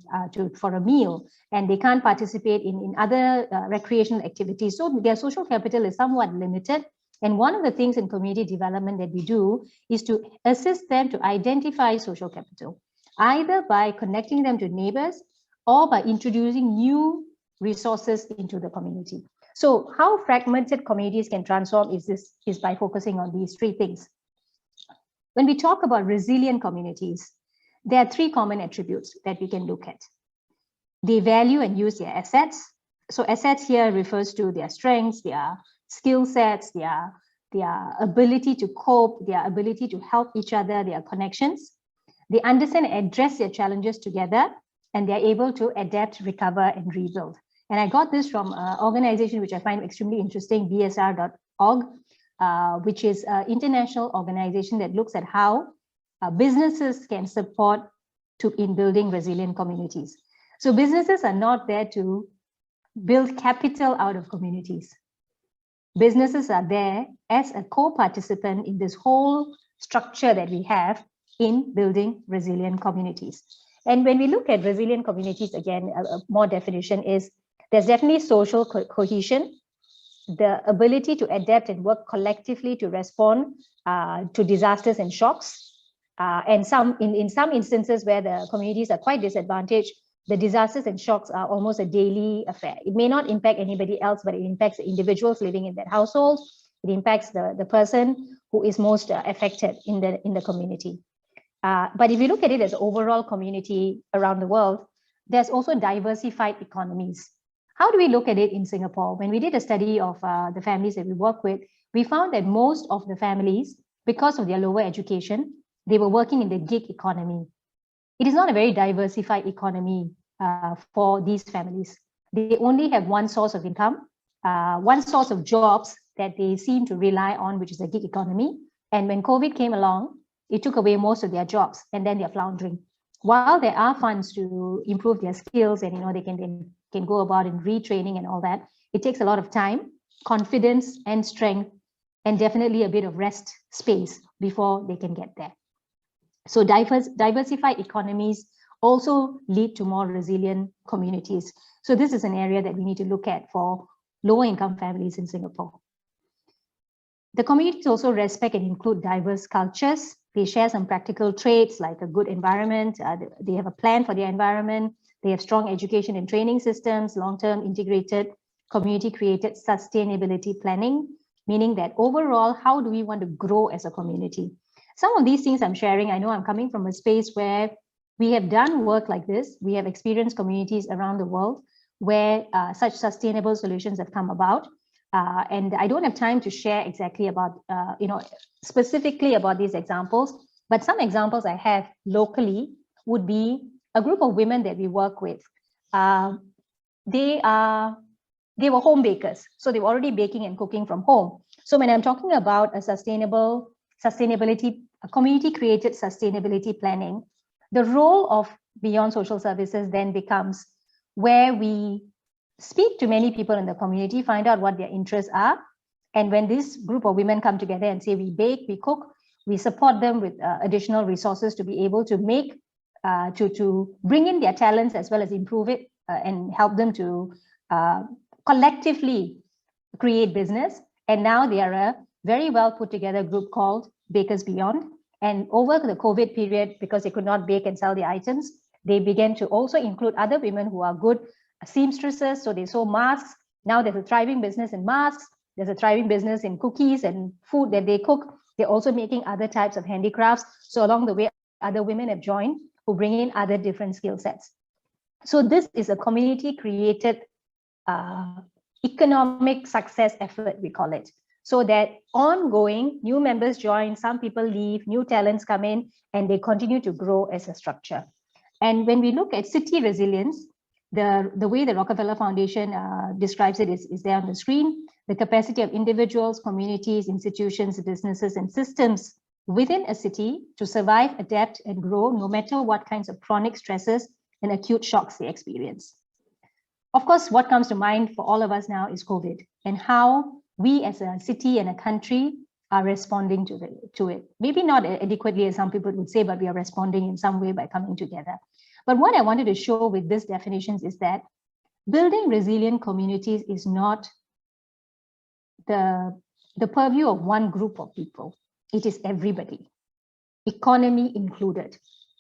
for a meal, and they can't participate in other recreational activities. So their social capital is somewhat limited. And one of the things in community development that we do is to assist them to identify social capital, either by connecting them to neighbors or by introducing new resources into the community. So how fragmented communities can transform is by focusing on these three things. When we talk about resilient communities, there are three common attributes that we can look at. They value and use their assets. So assets here refers to their strengths, their skill sets, their ability to cope, their ability to help each other, their connections. They understand and address their challenges together, and they're able to adapt, recover, and rebuild. And I got this from an organization which I find extremely interesting, bsr.org, which is an international organization that looks at how businesses can support in building resilient communities. So businesses are not there to build capital out of communities. Businesses are there as a co-participant in this whole structure that we have in building resilient communities. And when we look at resilient communities, again, a more definition is there's definitely social cohesion, the ability to adapt and work collectively to respond to disasters and shocks. And in some instances where the communities are quite disadvantaged, the disasters and shocks are almost a daily affair. It may not impact anybody else, but it impacts the individuals living in that household. It impacts the person who is most affected in the community. But if you look at it as an overall community around the world, there's also diversified economies. How do we look at it in Singapore? When we did a study of the families that we work with, we found that most of the families, because of their lower education, they were working in the gig economy. It is not a very diversified economy for these families. They only have one source of income, one source of jobs that they seem to rely on, which is the gig economy. And when COVID came along, it took away most of their jobs, and then they're floundering. While there are funds to improve their skills and they can go about in retraining and all that, it takes a lot of time, confidence, and strength, and definitely a bit of rest space before they can get there. So diversified economies also lead to more resilient communities. So this is an area that we need to look at for lower income families in Singapore. The communities also respect and include diverse cultures. They share some practical traits like a good environment. They have a plan for their environment. They have strong education and training systems, long-term integrated, community-created sustainability planning, meaning that overall, how do we want to grow as a community? Some of these things I'm sharing, I know I'm coming from a space where we have done work like this. We have experienced communities around the world where such sustainable solutions have come about. And I don't have time to share exactly about, specifically about these examples, but some examples I have locally would be a group of women that we work with. They were home bakers, so they were already baking and cooking from home. So when I'm talking about a community-created sustainability planning, the role of Beyond Social Services then becomes where we speak to many people in the community, find out what their interests are. And when this group of women come together and say, we bake, we cook, we support them with additional resources to be able to make, to bring in their talents as well as improve it and help them to collectively create business. And now they are a very well put together group called Bakers Beyond. And over the COVID period, because they could not bake and sell their items, they began to also include other women who are good seamstresses. So they sew masks. Now there's a thriving business in masks. There's a thriving business in cookies and food that they cook. They're also making other types of handicrafts. So along the way, other women have joined who bring in other different skill sets. So this is a community-created economic success effort, we call it. So that ongoing, new members join, some people leave, new talents come in, and they continue to grow as a structure. And when we look at city resilience, the way the Rockefeller Foundation describes it is there on the screen. The capacity of individuals, communities, institutions, businesses, and systems within a city to survive, adapt, and grow no matter what kinds of chronic stresses and acute shocks they experience. Of course, what comes to mind for all of us now is COVID and how we as a city and a country are responding to it. Maybe not adequately as some people would say, but we are responding in some way by coming together. But what I wanted to show with these definitions is that building resilient communities is not the purview of one group of people. It is everybody, economy included.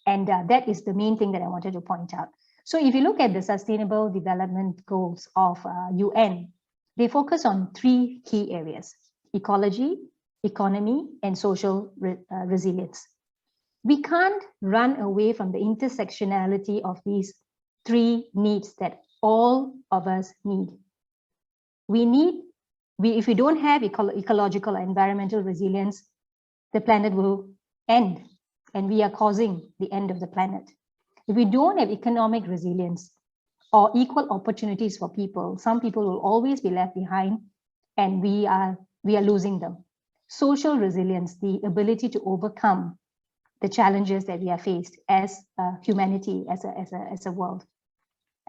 And that is the main thing that I wanted to point out. So if you look at the Sustainable Development Goals of UN, they focus on 3 key areas: ecology, economy, and social resilience. We can't run away from the intersectionality of these 3 needs that all of us need. If we don't have ecological or environmental resilience, the planet will end, and we are causing the end of the planet. If we don't have economic resilience or equal opportunities for people, some people will always be left behind, and we are losing them. Social resilience, the ability to overcome the challenges that we are faced as humanity, as a world.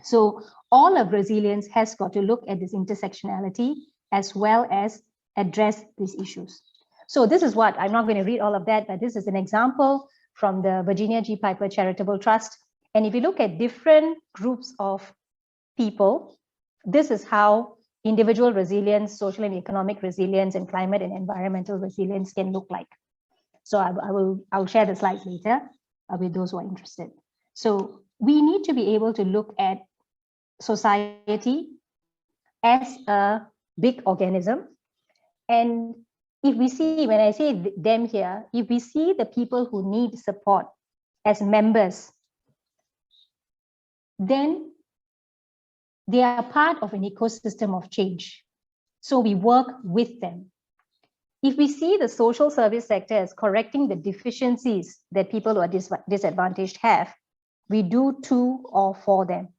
So all of resilience has got to look at this intersectionality as well as address these issues. So this is what, I'm not going to read all of that, but this is an example from the Virginia G. Piper Charitable Trust. And if you look at different groups of people, this is how individual resilience, social and economic resilience, and climate and environmental resilience can look like. So I'll share the slides later with those who are interested. So we need to be able to look at society as a big organism. And if we see, when I say them here, if we see the people who need support as members, then they are part of an ecosystem of change. So we work with them. If we see the social service sector as correcting the deficiencies that people who are disadvantaged have, we do to or for them.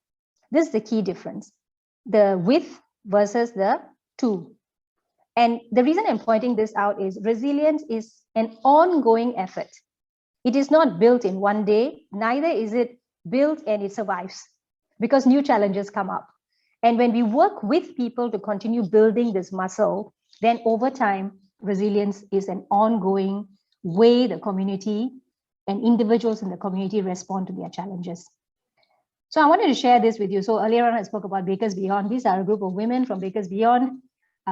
This is the key difference, the with versus the to. And the reason I'm pointing this out is resilience is an ongoing effort. It is not built in one day, neither is it built and it survives, because new challenges come up. And when we work with people to continue building this muscle, then over time, resilience is an ongoing way the community and individuals in the community respond to their challenges. So I wanted to share this with you. So earlier on, I spoke about Bakers Beyond. These are a group of women from Bakers Beyond,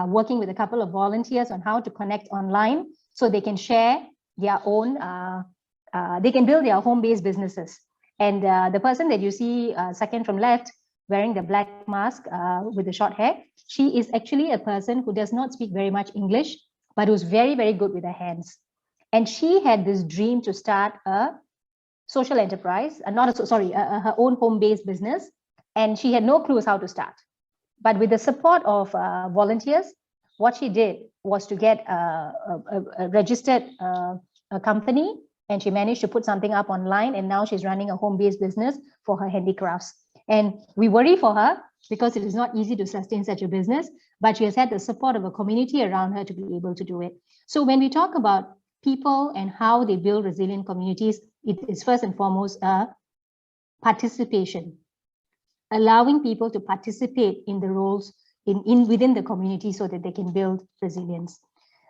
working with a couple of volunteers on how to connect online so they can share their own, they can build their home-based businesses. And the person that you see second from left, wearing the black mask with the short hair, she is actually a person who does not speak very much English, but who's very, very good with her hands. And she had this dream to start a social enterprise, her own home-based business, and she had no clues how to start. But with the support of volunteers, what she did was to get a registered a company, and she managed to put something up online, and now she's running a home-based business for her handicrafts. And we worry for her because it is not easy to sustain such a business, but she has had the support of a community around her to be able to do it. So when we talk about people and how they build resilient communities, it is first and foremost participation, allowing people to participate in the roles within the community so that they can build resilience.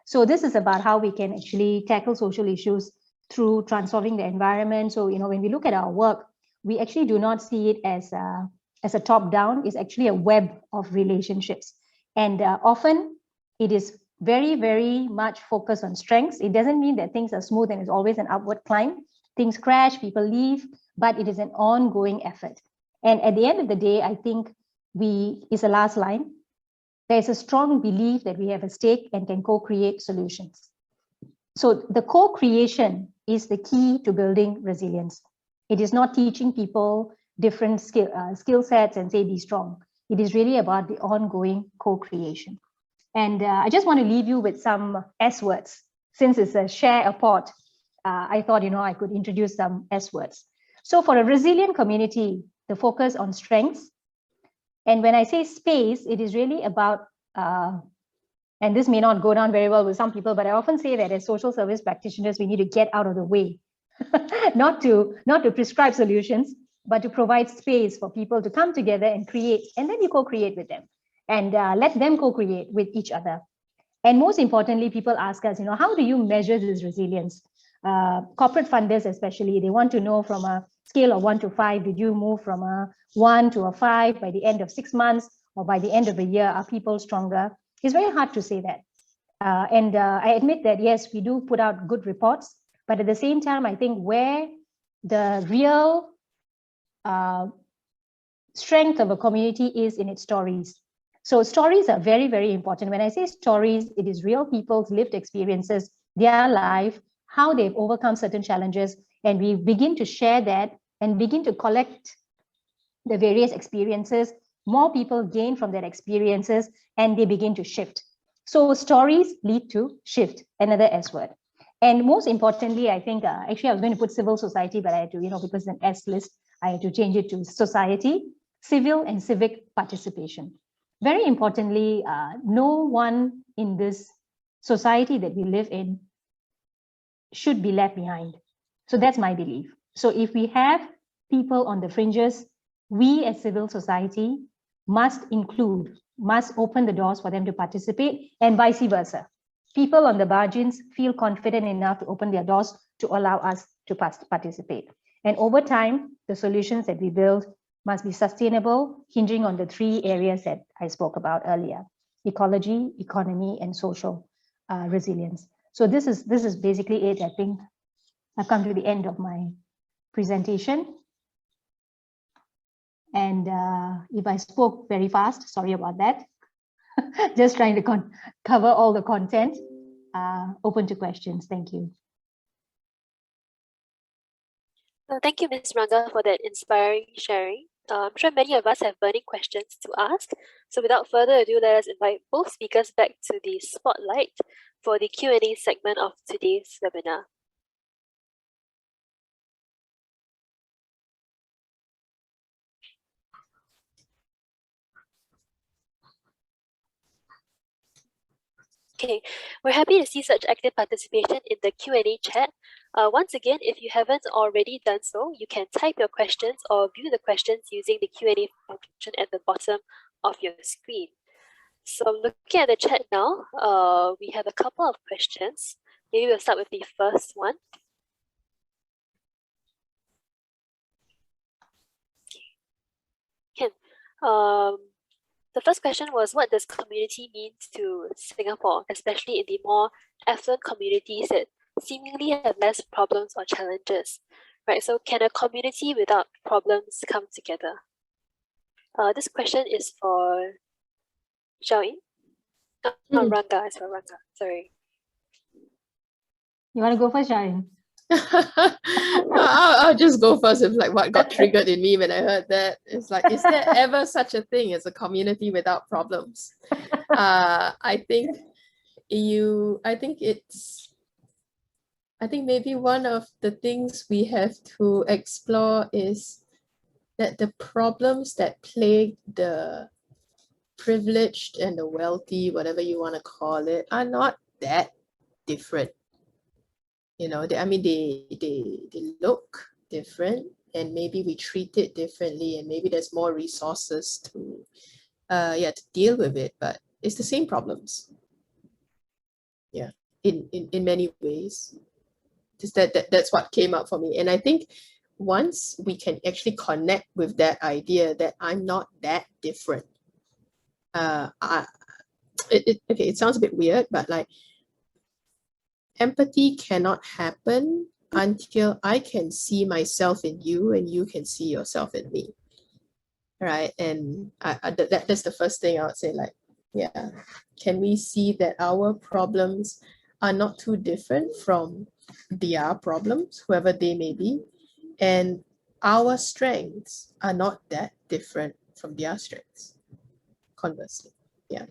So this is about how we can actually tackle social issues through transforming the environment. So, when we look at our work, we actually do not see it as a top-down. It's actually a web of relationships. And often it is very, very much focused on strengths. It doesn't mean that things are smooth and it's always an upward climb. Things crash, people leave, but it is an ongoing effort. And at the end of the day, I think is the last line. There's a strong belief that we have a stake and can co-create solutions. So the co-creation is the key to building resilience. It is not teaching people different skill sets and say be strong. It is really about the ongoing co-creation. And I just want to leave you with some S words. Since it's a share a pot, I thought, I could introduce some S words. So for a resilient community, the focus on strengths. And when I say space, it is really about And this may not go down very well with some people, but I often say that as social service practitioners, we need to get out of the way, not to prescribe solutions, but to provide space for people to come together and create, and then you co-create with them and let them co-create with each other. And most importantly, people ask us, how do you measure this resilience? Corporate funders especially, they want to know from a scale of 1 to 5, did you move from a 1 to a 5 by the end of 6 months or by the end of a year? Are people stronger? It's very hard to say that. I admit that, yes, we do put out good reports, but at the same time, I think where the real strength of a community is in its stories. So stories are very, very important. When I say stories, it is real people's lived experiences, their life, how they've overcome certain challenges, and we begin to share that and begin to collect the various experiences. More people gain from their experiences and they begin to shift. So stories lead to shift, another S word. And most importantly, I think, actually I was going to put civil society, but I had to, because it's an S list, I had to change it to society, civil and civic participation. Very importantly, no one in this society that we live in should be left behind. So that's my belief. So if we have people on the fringes, we as civil society must include, must open the doors for them to participate, and vice versa. People on the margins feel confident enough to open their doors to allow us to participate. And over time, the solutions that we build must be sustainable, hinging on the 3 areas that I spoke about earlier: ecology, economy, and social resilience. So this is basically it. I think I've come to the end of my presentation. And if I spoke very fast, sorry about that. Just trying to cover all the content. Open to questions. Thank you. Thank you, Ms. Ranga, for that inspiring sharing. I'm sure many of us have burning questions to ask. So without further ado, let us invite both speakers back to the spotlight for the Q&A segment of today's webinar. Okay, we're happy to see such active participation in the Q&A chat. Once again, if you haven't already done so, you can type your questions or view the questions using the Q&A function at the bottom of your screen. So looking at the chat now, we have a couple of questions. Maybe we'll start with the first one. Okay. The first question was, what does community mean to Singapore, especially in the more affluent communities that seemingly have less problems or challenges, right? So can a community without problems come together? This question is for Shiao-Yin. No, Ranga, it's for Ranga, sorry. You want to go first, Shiao-Yin? I'll just go first with like what got triggered in me when I heard that. It's like, is there ever such a thing as a community without problems? I think maybe one of the things we have to explore is that the problems that plague the privileged and the wealthy, whatever you want to call it, are not that different. They look different, and maybe we treat it differently, and maybe there's more resources to deal with it, but it's the same problems. Yeah, in many ways. Just that's what came up for me. And I think once we can actually connect with that idea that I'm not that different, it sounds a bit weird, but like, empathy cannot happen until I can see myself in you and you can see yourself in me, right? And that's the first thing I would say, like, yeah, can we see that our problems are not too different from their problems, whoever they may be, and our strengths are not that different from their strengths, conversely. Yeah.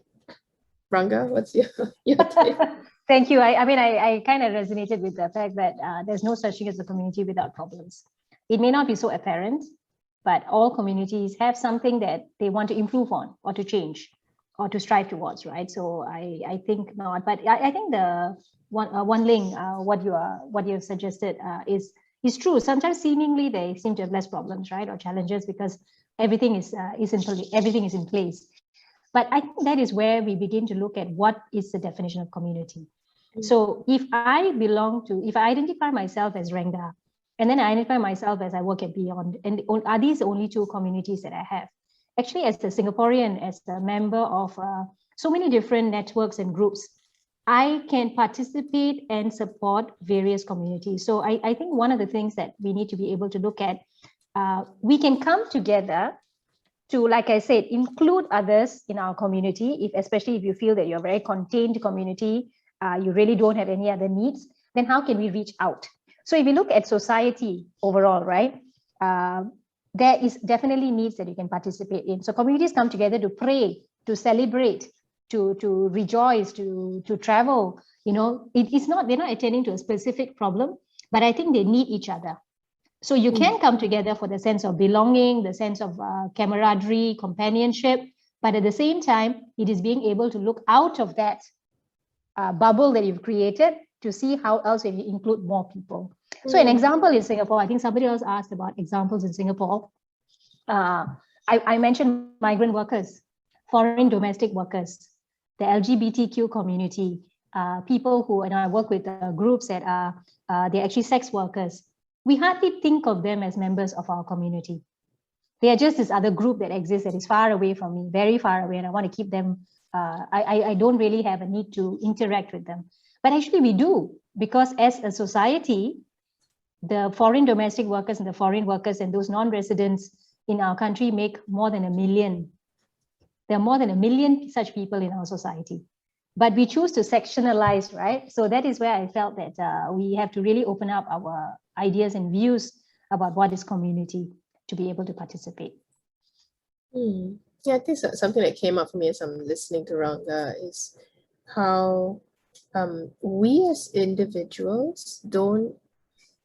Ranga, what's your take? Thank you. I kind of resonated with the fact that there's no such thing as a community without problems. It may not be so apparent, but all communities have something that they want to improve on or to change. or to strive towards, right? So I think not, but I think the one link, what you have suggested is true. Sometimes seemingly they seem to have less problems, right, or challenges because everything is in place. But I think that is where we begin to look at what is the definition of community. So if I identify myself as Ranga, and then I identify myself as I work at Beyond, and are these the only two communities that I have? Actually, as a Singaporean, as a member of so many different networks and groups, I can participate and support various communities. So I think one of the things that we need to be able to look at, we can come together to, like I said, include others in our community, especially if you feel that you're a very contained community, you really don't have any other needs, then how can we reach out? So if you look at society overall, right, there is definitely needs that you can participate in. So communities come together to pray, to celebrate, to rejoice, to travel. You know, they're not attending to a specific problem, but I think they need each other. So you can come together for the sense of belonging, the sense of camaraderie, companionship, but at the same time, it is being able to look out of that bubble that you've created to see how else you include more people. So an example in Singapore, I think somebody else asked about examples in Singapore. I mentioned migrant workers, foreign domestic workers, the LGBTQ community, people who, and I work with groups that are, they're actually sex workers. We hardly think of them as members of our community. They are just this other group that exists that is far away from me, very far away, and I want to keep them. I don't really have a need to interact with them. But actually we do, because as a society, the foreign domestic workers and the foreign workers and those non-residents in our country make more than 1 million. There are more than 1 million such people in our society. But we choose to sectionalize, right? So that is where I felt that we have to really open up our ideas and views about what is community to be able to participate. Yeah, I think something that came up for me as I'm listening to Ranga is how we as individuals don't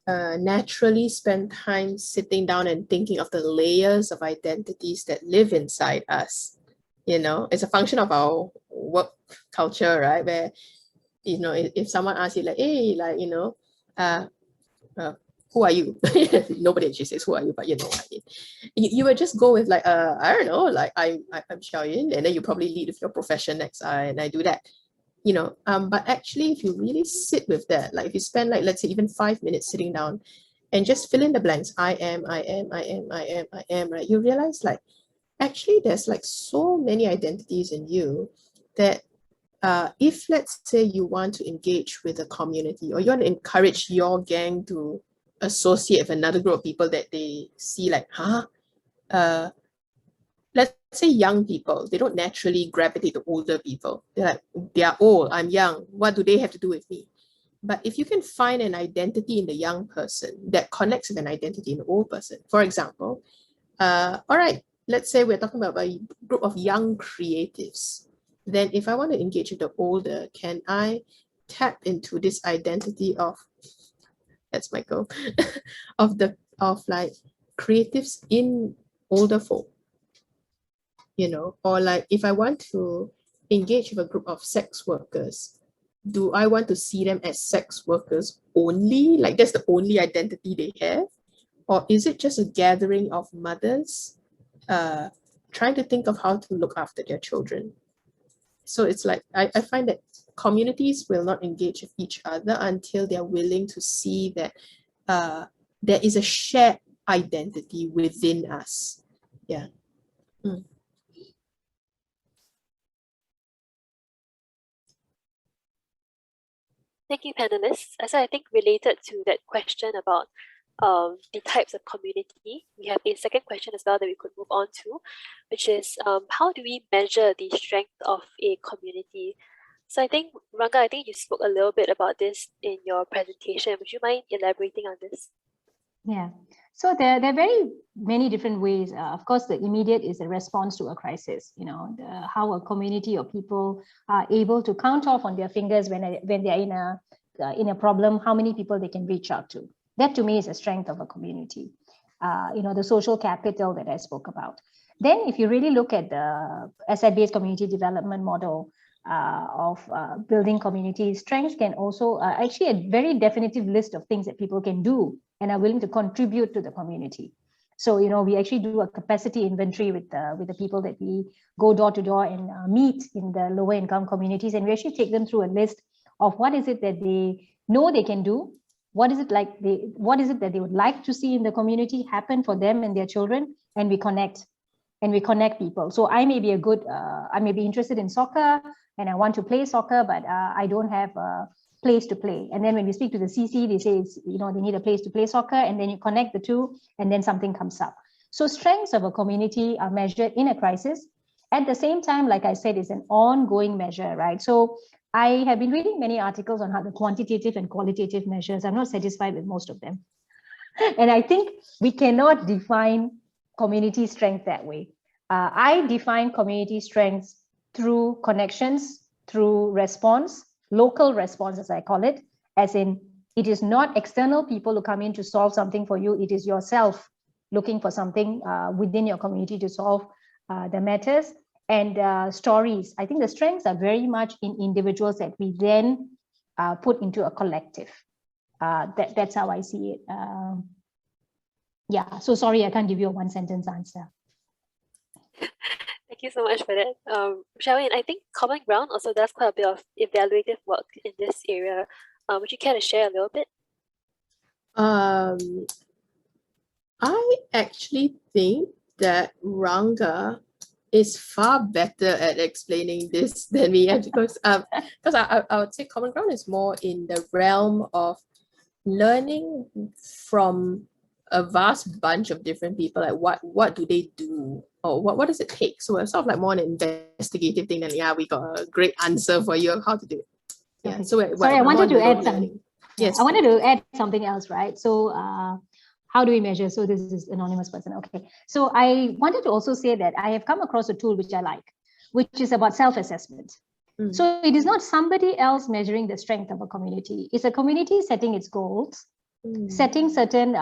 naturally spend time sitting down and thinking of the layers of identities that live inside us. You know, it's a function of our work culture, right? Where, you know, if someone asks you like, hey, like, you know, who are you? Nobody actually says who are you, but you know what I mean. You would just go with like, I don't know, like I'm Shiao-Yin, and then you probably lead with your profession next, and I do that. You know, but actually, if you really sit with that, like if you spend like, let's say even 5 minutes sitting down and just fill in the blanks, I am, right? You realize like, actually there's like so many identities in you that if let's say you want to engage with a community or you want to encourage your gang to associate with another group of people that they see like, let's say young people, they don't naturally gravitate to older people. They're like, they are old, I'm young, what do they have to do with me? But if you can find an identity in the young person that connects with an identity in the old person, for example, all right, let's say we're talking about a group of young creatives. Then if I want to engage with the older, can I tap into this identity of, that's my goal, of like creatives in older folk? You know, or like if I want to engage with a group of sex workers, do I want to see them as sex workers only? Like that's the only identity they have? Or is it just a gathering of mothers trying to think of how to look after their children? So it's like, I find that communities will not engage with each other until they're willing to see that there is a shared identity within us. Yeah. Thank you, panelists. So I think related to that question about the types of community, we have a second question as well that we could move on to, which is how do we measure the strength of a community? So I think, Ranga, I think you spoke a little bit about this in your presentation. Would you mind elaborating on this? Yeah, so there are very many different ways. Of course, the immediate is a response to a crisis, you know, how a community or people are able to count off on their fingers when they're in a problem, how many people they can reach out to. That to me is a strength of a community, you know, the social capital that I spoke about. Then if you really look at the asset-based community development model of building community, strengths can also actually a very definitive list of things that people can do and are willing to contribute to the community. So, we actually do a capacity inventory with the people that we go door to door and meet in the lower income communities. And we actually take them through a list of what is it that they know they can do, what is it that they would like to see in the community happen for them and their children, and we connect people. So I may be I may be interested in soccer and I want to play soccer, but I don't have a place to play. And then when we speak to the CC, they say they need a place to play soccer, and then you connect the two, and then something comes up. So strengths of a community are measured in a crisis. At the same time, like I said, it's an ongoing measure, right? So I have been reading many articles on how the quantitative and qualitative measures. I'm not satisfied with most of them. And I think we cannot define community strength that way. I define community strengths through connections, through response, local response, as I call it, as in it is not external people who come in to solve something for you. It is yourself looking for something within your community to solve the matters. And stories. I think the strengths are very much in individuals that we then put into a collective. That's how I see it. Yeah, so sorry, I can't give you a one sentence answer. Thank you so much for that. Shiao-Yin, I think Common Ground also does quite a bit of evaluative work in this area. Would you care to share a little bit? I actually think that Ranga is far better at explaining this than me, because I would say Common Ground is more in the realm of learning from a vast bunch of different people, like what do they do, or what does it take? So it's sort of like more an investigative thing than we got a great answer for you of how to do it. Yeah. Okay. So sorry, I wanted to add something. Yes. I wanted to add something else, right? So how do we measure? So this is anonymous person. Okay. So I wanted to also say that I have come across a tool which I like, which is about self-assessment. So it is not somebody else measuring the strength of a community. It's a community setting its goals, setting certain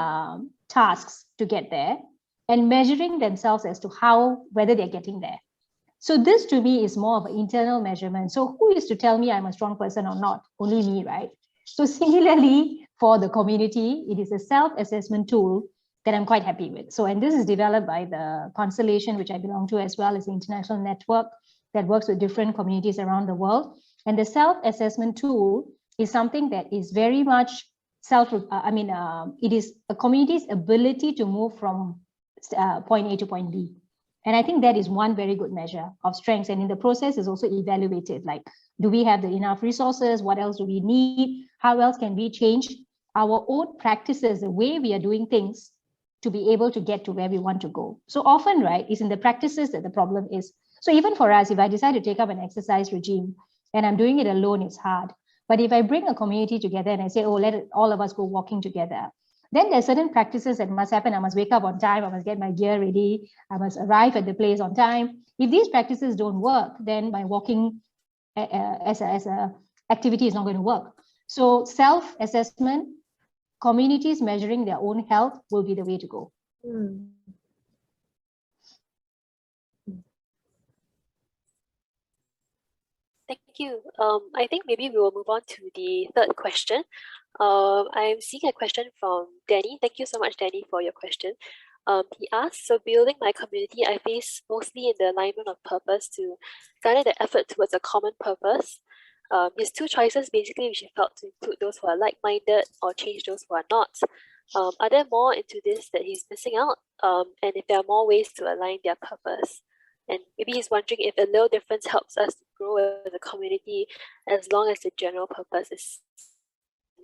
tasks to get there, and measuring themselves as to whether they're getting there. So this to me is more of an internal measurement. So who is to tell me I'm a strong person or not? Only me, right? So similarly, for the community, it is a self-assessment tool that I'm quite happy with. So, and this is developed by the Constellation, which I belong to, as well as the international network that works with different communities around the world. And the self-assessment tool is something that is very much it is a community's ability to move from point A to point B. And I think that is one very good measure of strengths. And in the process is also evaluated, like, do we have the enough resources? What else do we need? How else can we change our own practices, the way we are doing things, to be able to get to where we want to go? So often, right, it's in the practices that the problem is. So even for us, if I decide to take up an exercise regime and I'm doing it alone, it's hard. But if I bring a community together and I say, oh, all of us go walking together, then there's certain practices that must happen. I must wake up on time. I must get my gear ready. I must arrive at the place on time. If these practices don't work, then my walking as a activity is not going to work. So self-assessment, communities measuring their own health will be the way to go. Thank you. I think maybe we will move on to the third question. I'm seeing a question from Danny. Thank you so much, Danny, for your question. He asked, so building my community, I face mostly in the alignment of purpose to guide the effort towards a common purpose. His two choices basically, which he felt to include those who are like-minded or change those who are not. Are there more into this that he's missing out? And if there are more ways to align their purpose? And maybe he's wondering if a little difference helps us to grow as a community as long as the general purpose is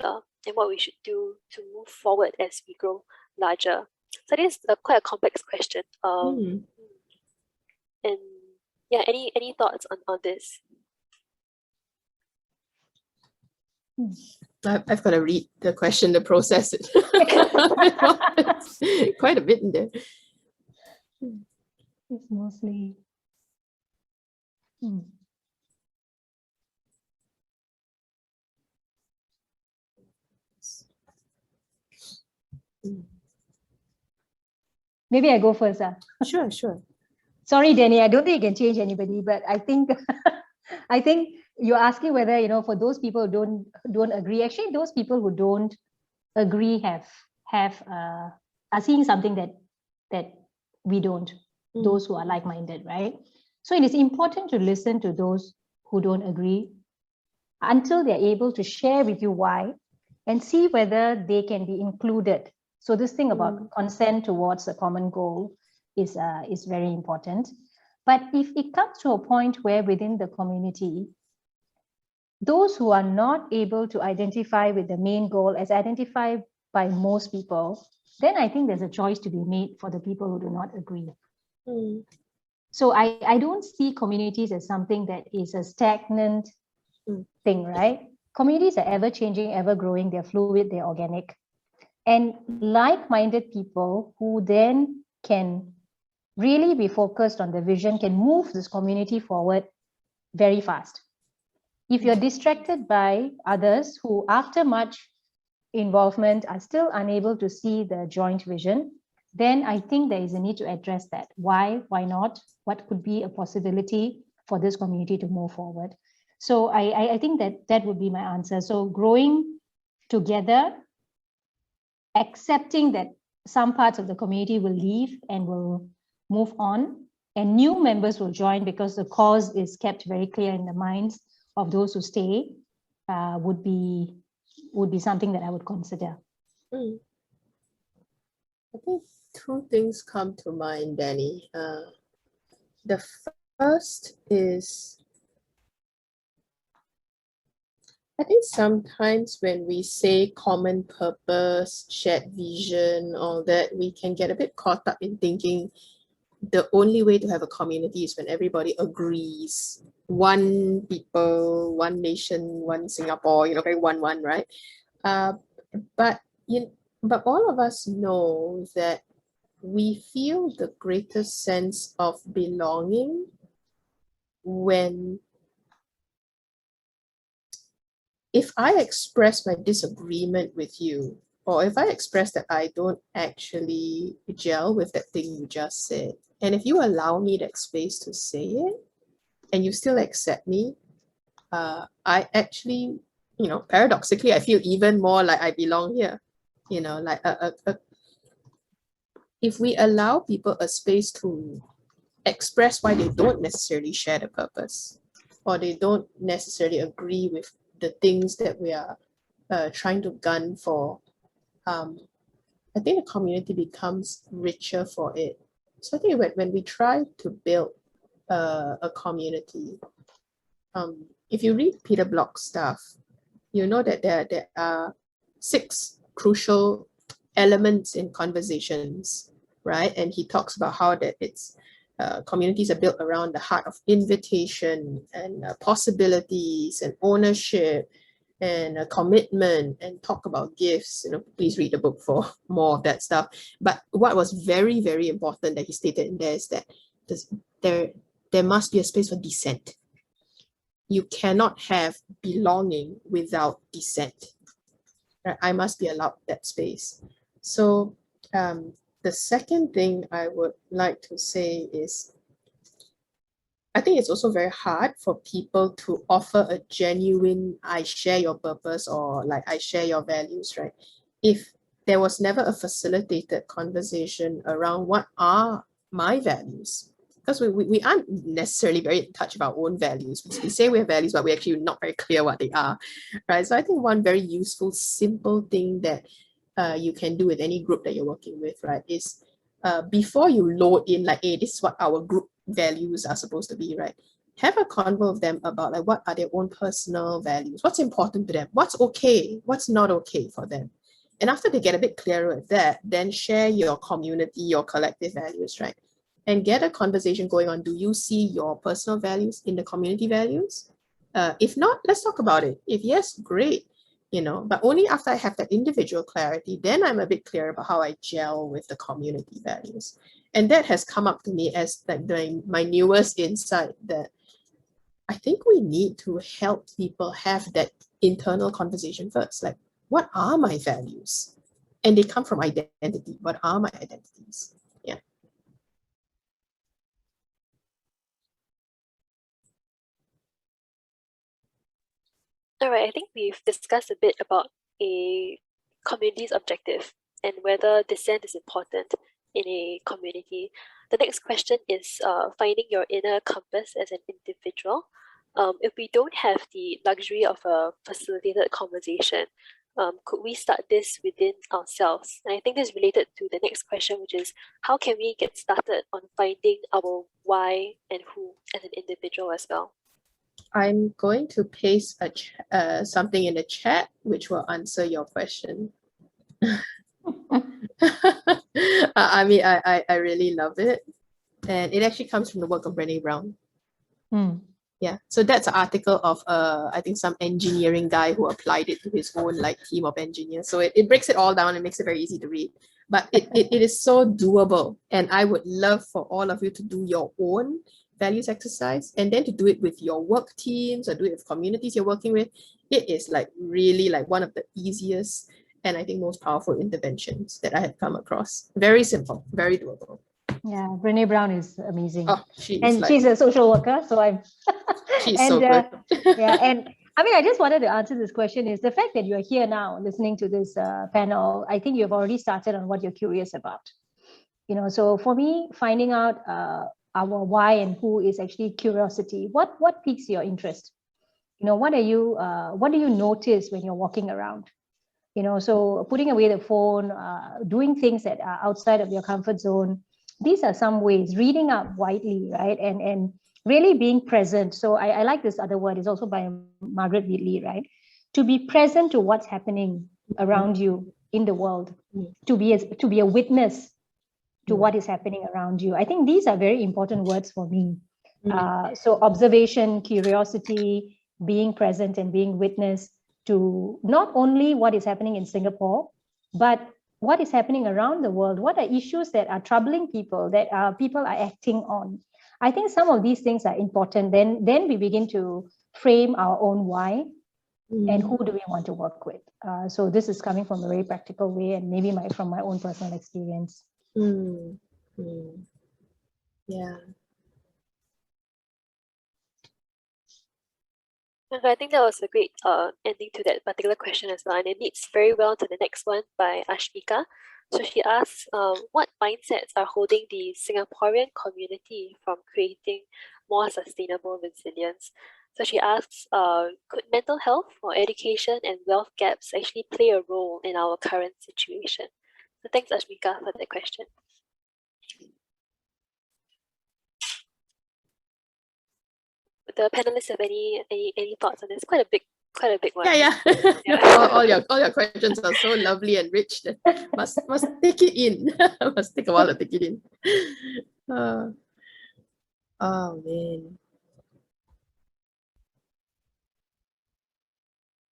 and what we should do to move forward as we grow larger. So this is quite a complex question. And yeah, any thoughts on this? I've got to read the question to process it. Quite a bit in there. It's mostly. Maybe I go first. Sure. Sorry, Danny, I don't think you can change anybody, but I think I think you're asking whether, you know, for those people who don't agree, actually those people who don't agree are seeing something that we don't, those who are like-minded, right? So it is important to listen to those who don't agree until they're able to share with you why and see whether they can be included. So this thing about consent towards a common goal is very important. But if it comes to a point where within the community, those who are not able to identify with the main goal as identified by most people, then I think there's a choice to be made for the people who do not agree. So I don't see communities as something that is a stagnant thing, right? Communities are ever changing, ever growing, they're fluid, they're organic. And like-minded people who then can really be focused on the vision can move this community forward very fast. If you're distracted by others who, after much involvement, are still unable to see the joint vision, then I think there is a need to address that. Why not? What could be a possibility for this community to move forward? So I think that would be my answer. So growing together, accepting that some parts of the community will leave and will move on, and new members will join because the cause is kept very clear in the minds of those who stay, would be something that I would consider. I think two things come to mind, Danny. The first is, I think sometimes when we say common purpose, shared vision, all that, we can get a bit caught up in thinking the only way to have a community is when everybody agrees. One people, one nation, one Singapore, one, right? But all of us know that we feel the greatest sense of belonging when, if I express my disagreement with you, or if I express that I don't actually gel with that thing you just said, and if you allow me that space to say it, and you still accept me, I actually, paradoxically, I feel even more like I belong here. If we allow people a space to express why they don't necessarily share the purpose, or they don't necessarily agree with the things that we are trying to gun for, I think the community becomes richer for it. So I think when we try to build a community, if you read Peter Block's stuff, you know that there are 6 crucial elements in conversations, right? And he talks about how that it's communities are built around the heart of invitation and possibilities and ownership and a commitment, and talk about gifts. Please read the book for more of that stuff. But what was very, very important that he stated in there is that there must be a space for dissent. You cannot have belonging without dissent. Right? I must be allowed that space. So the second thing I would like to say is, I think it's also very hard for people to offer a genuine, I share your purpose, or like I share your values, right? If there was never a facilitated conversation around what are my values, because we aren't necessarily very in touch with our own values. We say we have values, but we're actually not very clear what they are, right? So I think one very useful, simple thing that you can do with any group that you're working with, right, is before you load in like, hey, this is what our group values are supposed to be, right? Have a convo with them about like what are their own personal values, what's important to them, what's okay, what's not okay for them. And after they get a bit clearer with that, then share your community, your collective values, right? And get a conversation going on. Do you see your personal values in the community values? If not, let's talk about it. If yes, great. But only after I have that individual clarity, then I'm a bit clear about how I gel with the community values. And that has come up to me as like my newest insight, that I think we need to help people have that internal conversation first. Like, what are my values? And they come from identity. What are my identities? Yeah. All right, I think we've discussed a bit about a community's objective and whether dissent is important in a community. The next question is finding your inner compass as an individual. If we don't have the luxury of a facilitated conversation, could we start this within ourselves? And I think this is related to the next question, which is how can we get started on finding our why and who as an individual as well? I'm going to paste something in the chat which will answer your question. I mean, I really love it. And it actually comes from the work of Brené Brown. Yeah, so that's an article of I think some engineering guy who applied it to his own like team of engineers. So it breaks it all down and makes it very easy to read. But it is so doable. And I would love for all of you to do your own values exercise and then to do it with your work teams or do it with communities you're working with. It is like really like one of the easiest and I think most powerful interventions that I have come across. Very simple, very doable. Yeah, Brené Brown is amazing. Oh, she's a social worker, so I'm she's so good. Yeah, and I mean, I just wanted to answer this question is the fact that you're here now listening to this panel, I think you've already started on what you're curious about. You know, so for me, finding out our why and who is actually curiosity. What piques your interest? You know, what do you notice when you're walking around? You know, so putting away the phone, doing things that are outside of your comfort zone. These are some ways, reading up widely, right? And really being present. So I like this other word, it's also by Margaret Wheatley, right? To be present to what's happening around you in the world, to be a witness to what is happening around you. I think these are very important words for me. So observation, curiosity, being present and being witness to not only what is happening in Singapore, but what is happening around the world. What are issues that are troubling people, that people are acting on? I think some of these things are important. Then we begin to frame our own why and who do we want to work with. So this is coming from a very practical way and maybe from my own personal experience. Yeah. And I think that was a great ending to that particular question as well. And it leads very well to the next one by Ashmika. So she asks, what mindsets are holding the Singaporean community from creating more sustainable resilience? So she asks, could mental health or education and wealth gaps actually play a role in our current situation? So thanks, Ashmika, for that question. The panelists have any thoughts on this? Quite a big one. Yeah. all your questions are so lovely and rich that must take it in. Must take a while to take it in. Oh man.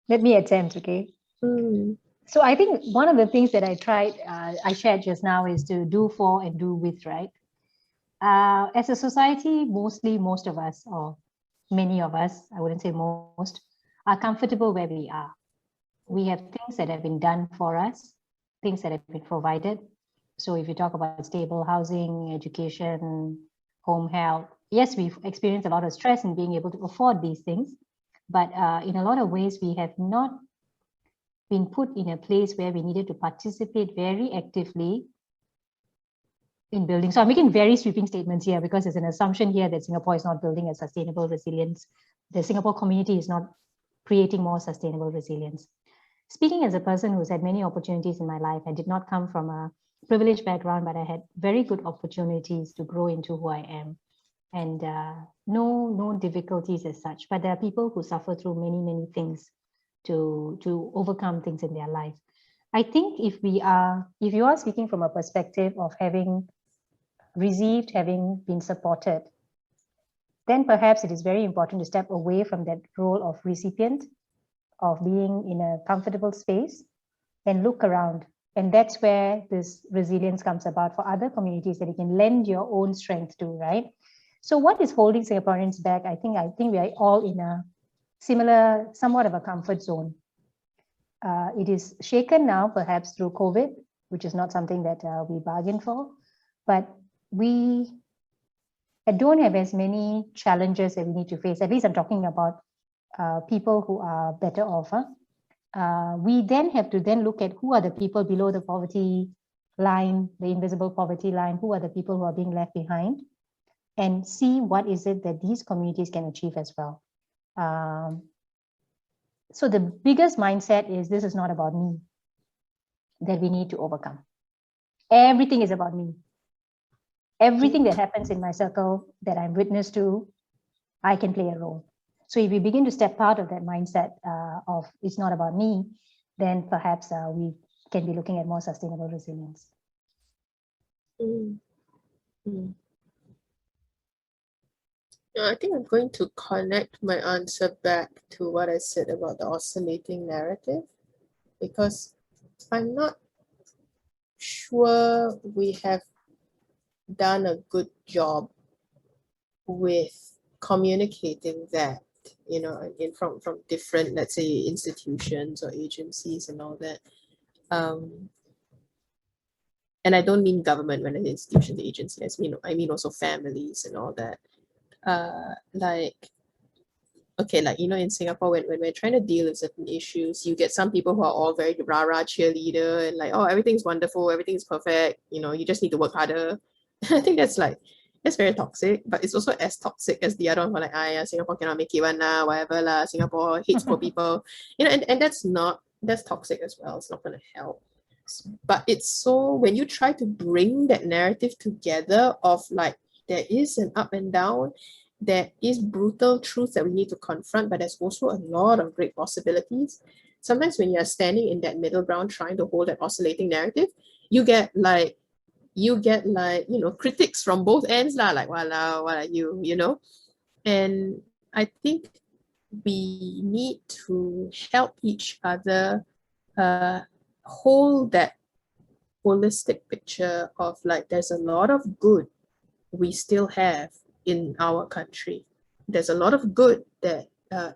Let me attempt, okay? So I think one of the things that I shared just now is to do for and do with, right? As a society, most of us, or many of us, I wouldn't say most, are comfortable where we are. We have things that have been done for us, things that have been provided. So if you talk about stable housing, education, home health, yes, we've experienced a lot of stress in being able to afford these things, but in a lot of ways, we have not been put in a place where we needed to participate very actively in building. So I'm making very sweeping statements here because there's an assumption here that Singapore is not building a sustainable resilience. The Singapore community is not creating more sustainable resilience. Speaking as a person who's had many opportunities in my life, I did not come from a privileged background, but I had very good opportunities to grow into who I am. And no difficulties as such, but there are people who suffer through many things to overcome things in their life. I think if you are speaking from a perspective of having received, having been supported, then perhaps it is very important to step away from that role of recipient, of being in a comfortable space, and look around. And that's where this resilience comes about for other communities that you can lend your own strength to, right? So what is holding Singaporeans back? I think we are all in a similar, somewhat of a comfort zone. It is shaken now, perhaps through COVID, which is not something that we bargained for, but we don't have as many challenges that we need to face. At least I'm talking about people who are better off. We then have to then look at who are the people below the poverty line, the invisible poverty line, who are the people who are being left behind, and see what is it that these communities can achieve as well. So the biggest mindset is this is not about me, that we need to overcome. Everything is about me. Everything that happens in my circle that I'm witness to, I can play a role. So if we begin to step out of that mindset of it's not about me, then perhaps we can be looking at more sustainable resilience. I think I'm going to connect my answer back to what I said about the oscillating narrative, because I'm not sure we have done a good job with communicating that, you know, from different, let's say, institutions or agencies and all that. And I don't mean government when I say institutions, agencies, I mean also families and all that. Like, okay, like, you know, in Singapore, when we're trying to deal with certain issues, you get some people who are all very rah-rah cheerleader and like, oh, everything's wonderful, everything's perfect, you know, you just need to work harder. I think that's very toxic, but it's also as toxic as the other one, like, Singapore cannot make it one lah, whatever lah, Singapore hates poor people, you know, and that's toxic as well. It's not going to help. But it's so, when you try to bring that narrative together of like, there is an up and down, there is brutal truth that we need to confront, but there's also a lot of great possibilities. Sometimes when you're standing in that middle ground trying to hold that oscillating narrative, you get like, you know, critics from both ends lah, like, walao, what are you, you know? And I think we need to help each other hold that holistic picture of like, there's a lot of good we still have in our country. There's a lot of good that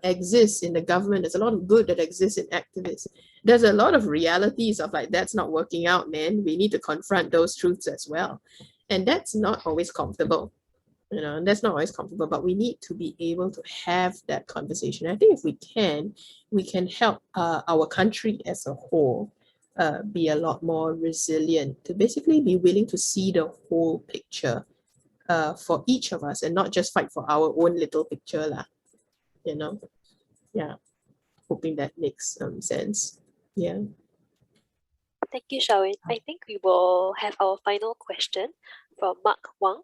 exists in the government. There's a lot of good that exists in activists. There's a lot of realities of like, that's not working out, man. We need to confront those truths as well. And that's not always comfortable. You know, that's not always comfortable, but we need to be able to have that conversation. I think if we can help our country as a whole be a lot more resilient, to basically be willing to see the whole picture for each of us and not just fight for our own little picture lah, you know. Yeah, hoping that makes sense. Yeah. Thank you, Shiao-Yin. I think we will have our final question from Mark Wang.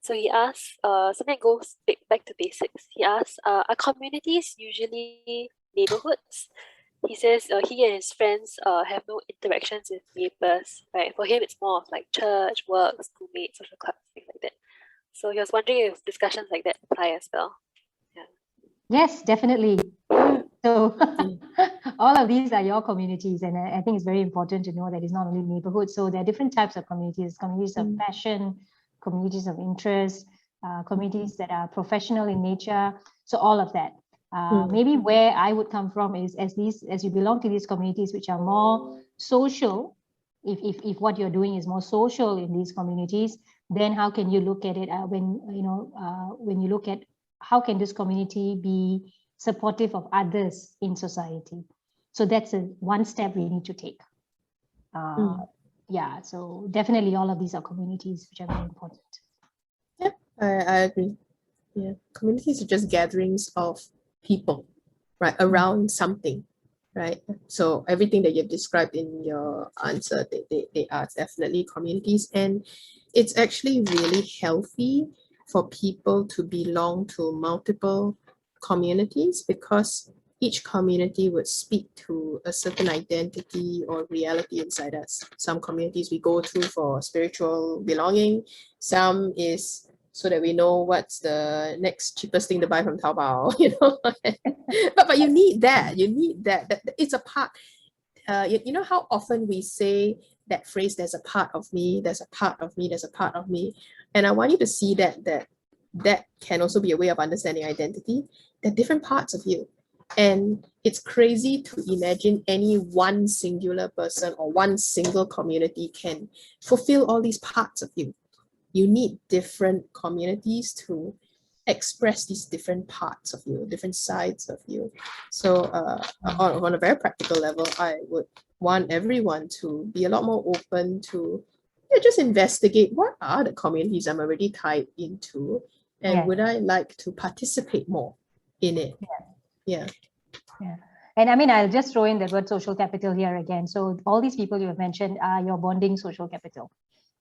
So he asks, something that goes back to basics. He asks, are communities usually neighborhoods? He says he and his friends have no interactions with neighbors, right? For him, it's more of like church, work, schoolmates, social clubs, things like that. So he was wondering if discussions like that apply as well. Yeah. Yes, definitely. So all of these are your communities, and I think it's very important to know that it's not only neighborhoods. So there are different types of communities of passion, communities of interest, communities that are professional in nature. So all of that. Maybe where I would come from is as you belong to these communities which are more social, if what you're doing is more social in these communities, then how can you look at it when you look at how can this community be supportive of others in society? So that's one step we need to take. Yeah, so definitely all of these are communities which are very important. Yeah, I agree. Yeah, communities are just gatherings of people, right, around something, right? So everything that you've described in your answer, they are definitely communities, and it's actually really healthy for people to belong to multiple communities, because each community would speak to a certain identity or reality inside us. Some communities we go to for spiritual belonging, some is so that we know what's the next cheapest thing to buy from Taobao, you know. but you need that. It's a part. You know how often we say that phrase, there's a part of me, there's a part of me, there's a part of me. And I want you to see that can also be a way of understanding identity. There are different parts of you. And it's crazy to imagine any one singular person or one single community can fulfill all these parts of you. You need different communities to express these different parts of you, different sides of you. So on a very practical level, I would want everyone to be a lot more open to just investigate what are the communities I'm already tied into, and would I like to participate more in it? Yeah. And I mean, I'll just throw in the word social capital here again. So all these people you have mentioned are your bonding social capital.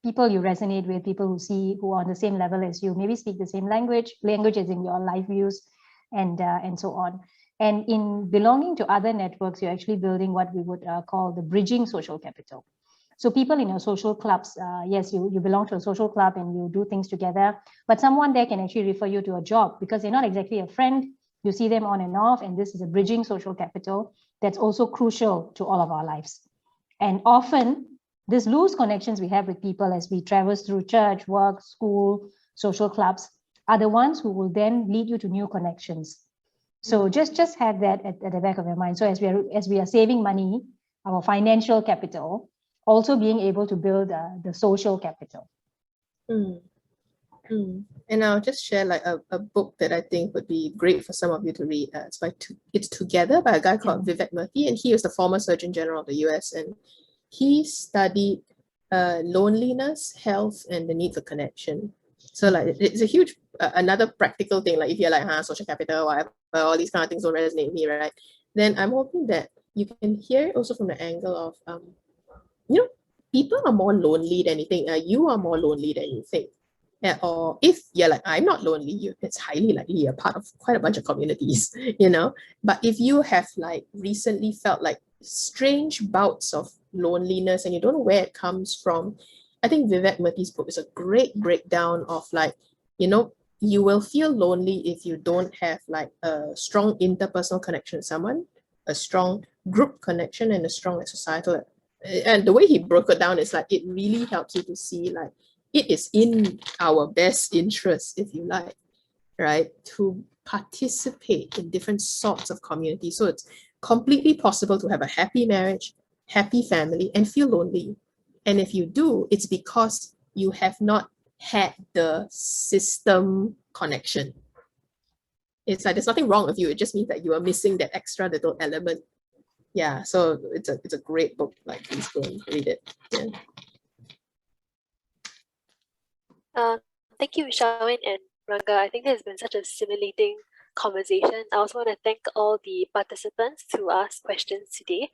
People you resonate with, people who are on the same level as you, maybe speak the same language as in your life views, and so on. And in belonging to other networks, you're actually building what we would call the bridging social capital. So people in your social clubs, yes, you belong to a social club and you do things together, but someone there can actually refer you to a job because they're not exactly a friend. You see them on and off, and this is a bridging social capital that's also crucial to all of our lives. And often, these loose connections we have with people as we traverse through church, work, school, social clubs are the ones who will then lead you to new connections. So just have that at the back of your mind. So as we are saving money, our financial capital, also being able to build the social capital. And I'll just share like a book that I think would be great for some of you to read. It's Together by a guy called Vivek Murthy, and he was the former Surgeon General of the US, and he studied loneliness, health, and the need for connection. So like it's a huge another practical thing. Like if you're like social capital, whatever, all these kind of things don't resonate with me, right? Then I'm hoping that you can hear it also from the angle of people are more lonely than you think. You are more lonely than you think. Or if you're like, I'm not lonely, it's highly likely you're part of quite a bunch of communities, But if you have like recently felt like strange bouts of loneliness and you don't know where it comes from, I think Vivek Murthy's book is a great breakdown of like, you will feel lonely if you don't have like a strong interpersonal connection with someone, a strong group connection, and a strong societal. And the way he broke it down is like, it really helps you to see like, it is in our best interest, if you like, right, to participate in different sorts of communities. So it's completely possible to have a happy marriage, happy family, and feel lonely. And if you do, it's because you have not had the system connection. It's like there's nothing wrong with you. It just means that you are missing that extra little element. Yeah, so it's a great book. Like, please go and read it. Yeah. Thank you, Shiao-Yin and Ranga. I think this has been such a stimulating conversation. I also want to thank all the participants who asked questions today.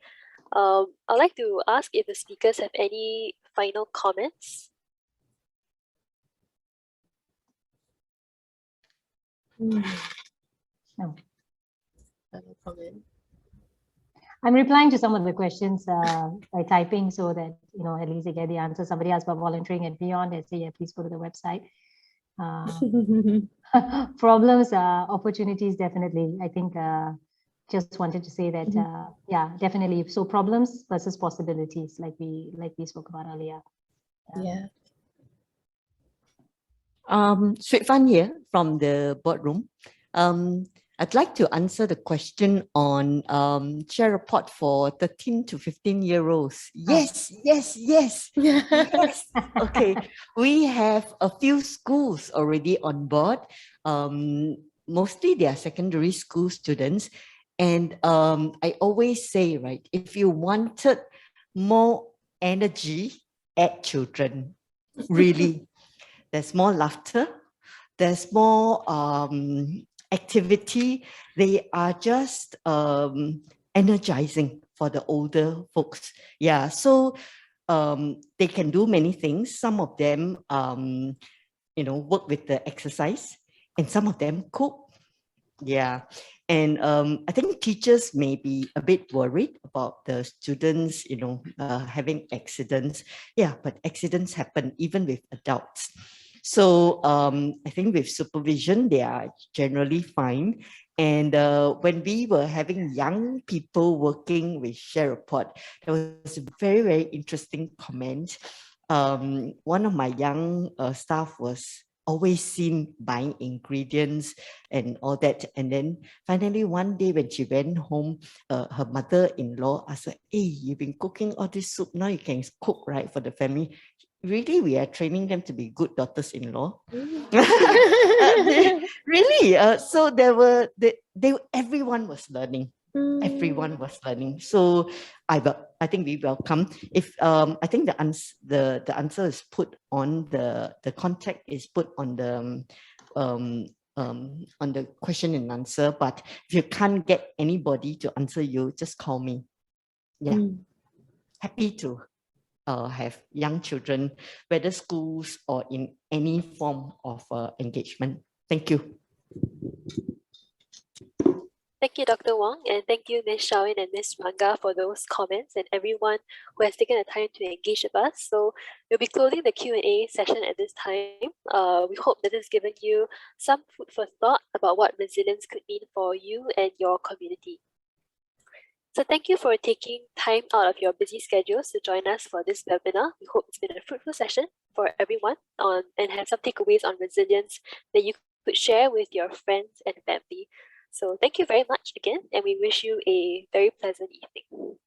I'd like to ask if the speakers have any final comments. No. Final comment. I'm replying to some of the questions by typing so that, at least they get the answer. Somebody asked about volunteering at Beyond. They say, yeah, please go to the website. Problems, opportunities, definitely. I think just wanted to say that, yeah, definitely. So problems versus possibilities, like we spoke about earlier. Yeah. Sweet Fan here from the boardroom. I'd like to answer the question on share a pot for 13 to 15-year-olds. Yes, yes, yes, yes. Okay, we have a few schools already on board. Mostly they are secondary school students. And I always say, right, if you wanted more energy, add children, really. There's more laughter, there's more activity. They are just energizing for the older folks. Yeah, so they can do many things. Some of them, work with the exercise, and some of them cook. Yeah, and I think teachers may be a bit worried about the students, having accidents. Yeah, but accidents happen even with adults. So I think with supervision, they are generally fine. And when we were having young people working with SharePod, there was a very, very interesting comment. One of my young staff was always seen buying ingredients and all that. And then finally one day when she went home, her mother-in-law asked her, hey, you've been cooking all this soup, now you can cook, right, for the family. really, we are training them to be good daughters-in-law. Mm. Really, so everyone was learning. Everyone was learning. So I think we welcome. If I think the answer is put on the contact is put on the question and answer. But if you can't get anybody to answer you, just call me. Yeah, happy to have young children, whether schools or in any form of engagement. Thank you. Thank you, Dr. Wong, and thank you, Ms. Shiao-Yin and Ms. Ranga, for those comments and everyone who has taken the time to engage with us. So we'll be closing the Q&A session at this time. We hope that this has given you some food for thought about what resilience could mean for you and your community. So thank you for taking time out of your busy schedules to join us for this webinar. We hope it's been a fruitful session for everyone and have some takeaways on resilience that you could share with your friends and family. So thank you very much again, and we wish you a very pleasant evening.